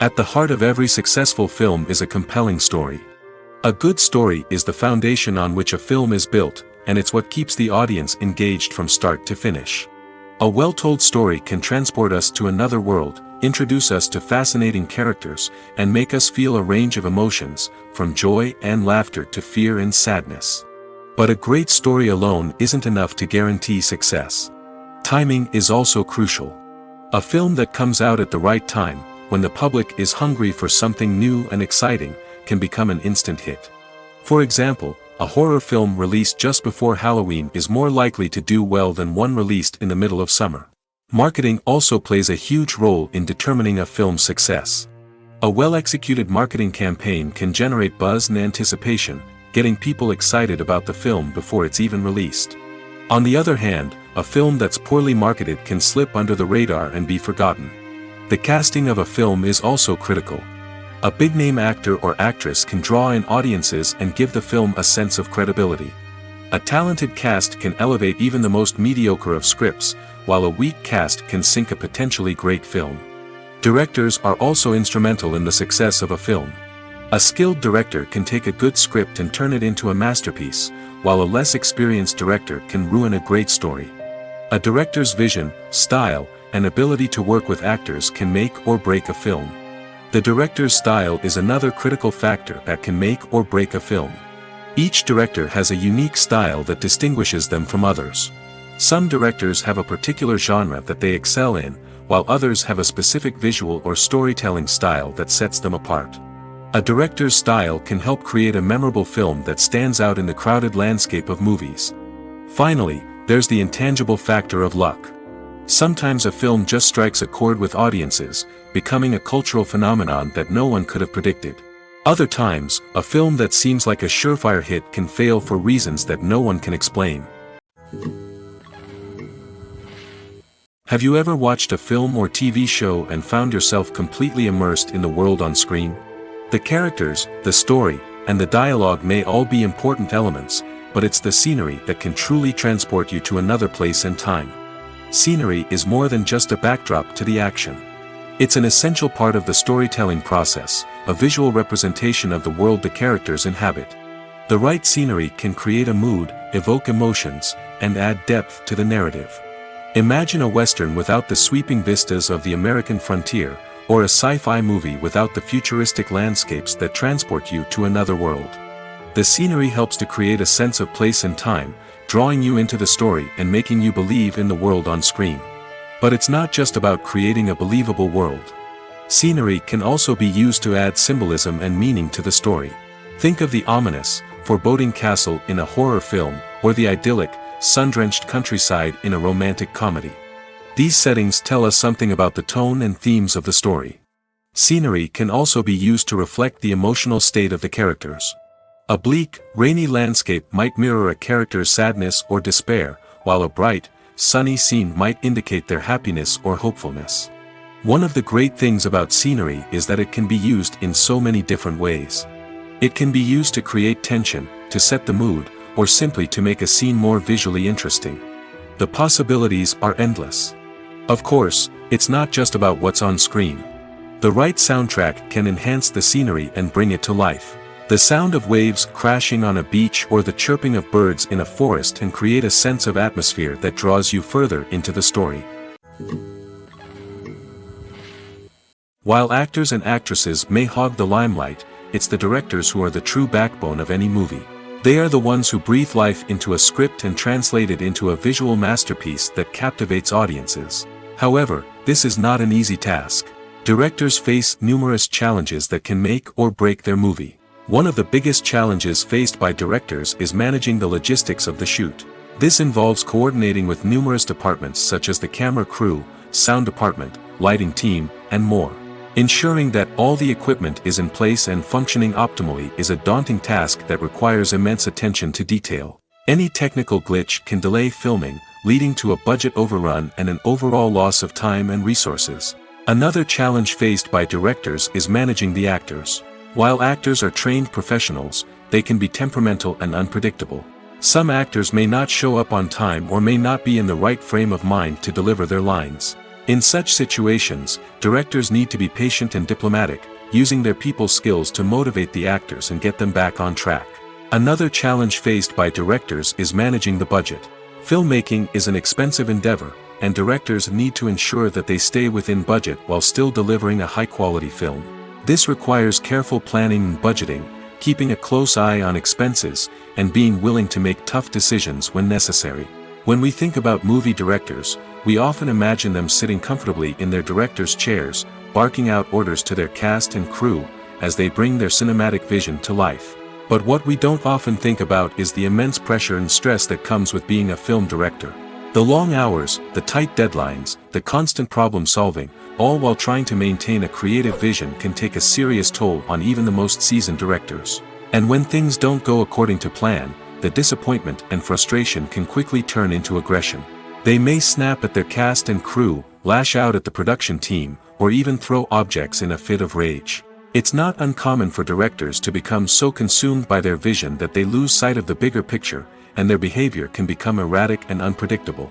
At the heart of every successful film is a compelling story. A good story is the foundation on which a film is built, and it's what keeps the audience engaged from start to finish. A well-told story can transport us to another world, introduce us to fascinating characters, and make us feel a range of emotions, from joy and laughter to fear and sadness. But a great story alone isn't enough to guarantee success. Timing is also crucial. A film that comes out at the right time, when the public is hungry for something new and exciting, can become an instant hit. For example, a horror film released just before Halloween is more likely to do well than one released in the middle of summer. Marketing also plays a huge role in determining a film's success. A well-executed marketing campaign can generate buzz and anticipation, getting people excited about the film before it's even released. On the other hand, a film that's poorly marketed can slip under the radar and be forgotten. The casting of a film is also critical. A big-name actor or actress can draw in audiences and give the film a sense of credibility. A talented cast can elevate even the most mediocre of scripts, while a weak cast can sink a potentially great film. Directors are also instrumental in the success of a film. A skilled director can take a good script and turn it into a masterpiece, while a less experienced director can ruin a great story. A director's vision, style, and ability to work with actors can make or break a film. The director's style is another critical factor that can make or break a film. Each director has a unique style that distinguishes them from others. Some directors have a particular genre that they excel in, while others have a specific visual or storytelling style that sets them apart. A director's style can help create a memorable film that stands out in the crowded landscape of movies. Finally, there's the intangible factor of luck. Sometimes a film just strikes a chord with audiences, becoming a cultural phenomenon that no one could have predicted. Other times, a film that seems like a surefire hit can fail for reasons that no one can explain. Have you ever watched a film or TV show and found yourself completely immersed in the world on screen? The characters, the story, and the dialogue may all be important elements, but it's the scenery that can truly transport you to another place and time. Scenery is more than just a backdrop to the action. It's an essential part of the storytelling process, a visual representation of the world the characters inhabit. The right scenery can create a mood, evoke emotions, and add depth to the narrative. Imagine a Western without the sweeping vistas of the American frontier, or a sci-fi movie without the futuristic landscapes that transport you to another world. The scenery helps to create a sense of place and time, drawing you into the story and making you believe in the world on screen. But it's not just about creating a believable world. Scenery can also be used to add symbolism and meaning to the story. Think of the ominous, foreboding castle in a horror film, or the idyllic, sun-drenched countryside in a romantic comedy. These settings tell us something about the tone and themes of the story. Scenery can also be used to reflect the emotional state of the characters. A bleak, rainy landscape might mirror a character's sadness or despair, while a bright, sunny scene might indicate their happiness or hopefulness. One of the great things about scenery is that it can be used in so many different ways. It can be used to create tension, to set the mood, or simply to make a scene more visually interesting. The possibilities are endless. Of course, it's not just about what's on screen. The right soundtrack can enhance the scenery and bring it to life. The sound of waves crashing on a beach or the chirping of birds in a forest can create a sense of atmosphere that draws you further into the story. While actors and actresses may hog the limelight, it's the directors who are the true backbone of any movie. They are the ones who breathe life into a script and translate it into a visual masterpiece that captivates audiences. However, this is not an easy task. Directors face numerous challenges that can make or break their movie. One of the biggest challenges faced by directors is managing the logistics of the shoot. This involves coordinating with numerous departments such as the camera crew, sound department, lighting team, and more. Ensuring that all the equipment is in place and functioning optimally is a daunting task that requires immense attention to detail. Any technical glitch can delay filming, leading to a budget overrun and an overall loss of time and resources. Another challenge faced by directors is managing the actors. While actors are trained professionals, they can be temperamental and unpredictable. Some actors may not show up on time or may not be in the right frame of mind to deliver their lines. In such situations, directors need to be patient and diplomatic, using their people skills to motivate the actors and get them back on track. Another challenge faced by directors is managing the budget. Filmmaking is an expensive endeavor, and directors need to ensure that they stay within budget while still delivering a high-quality film. This requires careful planning and budgeting, keeping a close eye on expenses, and being willing to make tough decisions when necessary. When we think about movie directors, we often imagine them sitting comfortably in their director's chairs, barking out orders to their cast and crew, as they bring their cinematic vision to life. But what we don't often think about is the immense pressure and stress that comes with being a film director. The long hours, the tight deadlines, the constant problem solving, all while trying to maintain a creative vision can take a serious toll on even the most seasoned directors. And when things don't go according to plan, the disappointment and frustration can quickly turn into aggression. They may snap at their cast and crew, lash out at the production team, or even throw objects in a fit of rage. It's not uncommon for directors to become so consumed by their vision that they lose sight of the bigger picture, and their behavior can become erratic and unpredictable.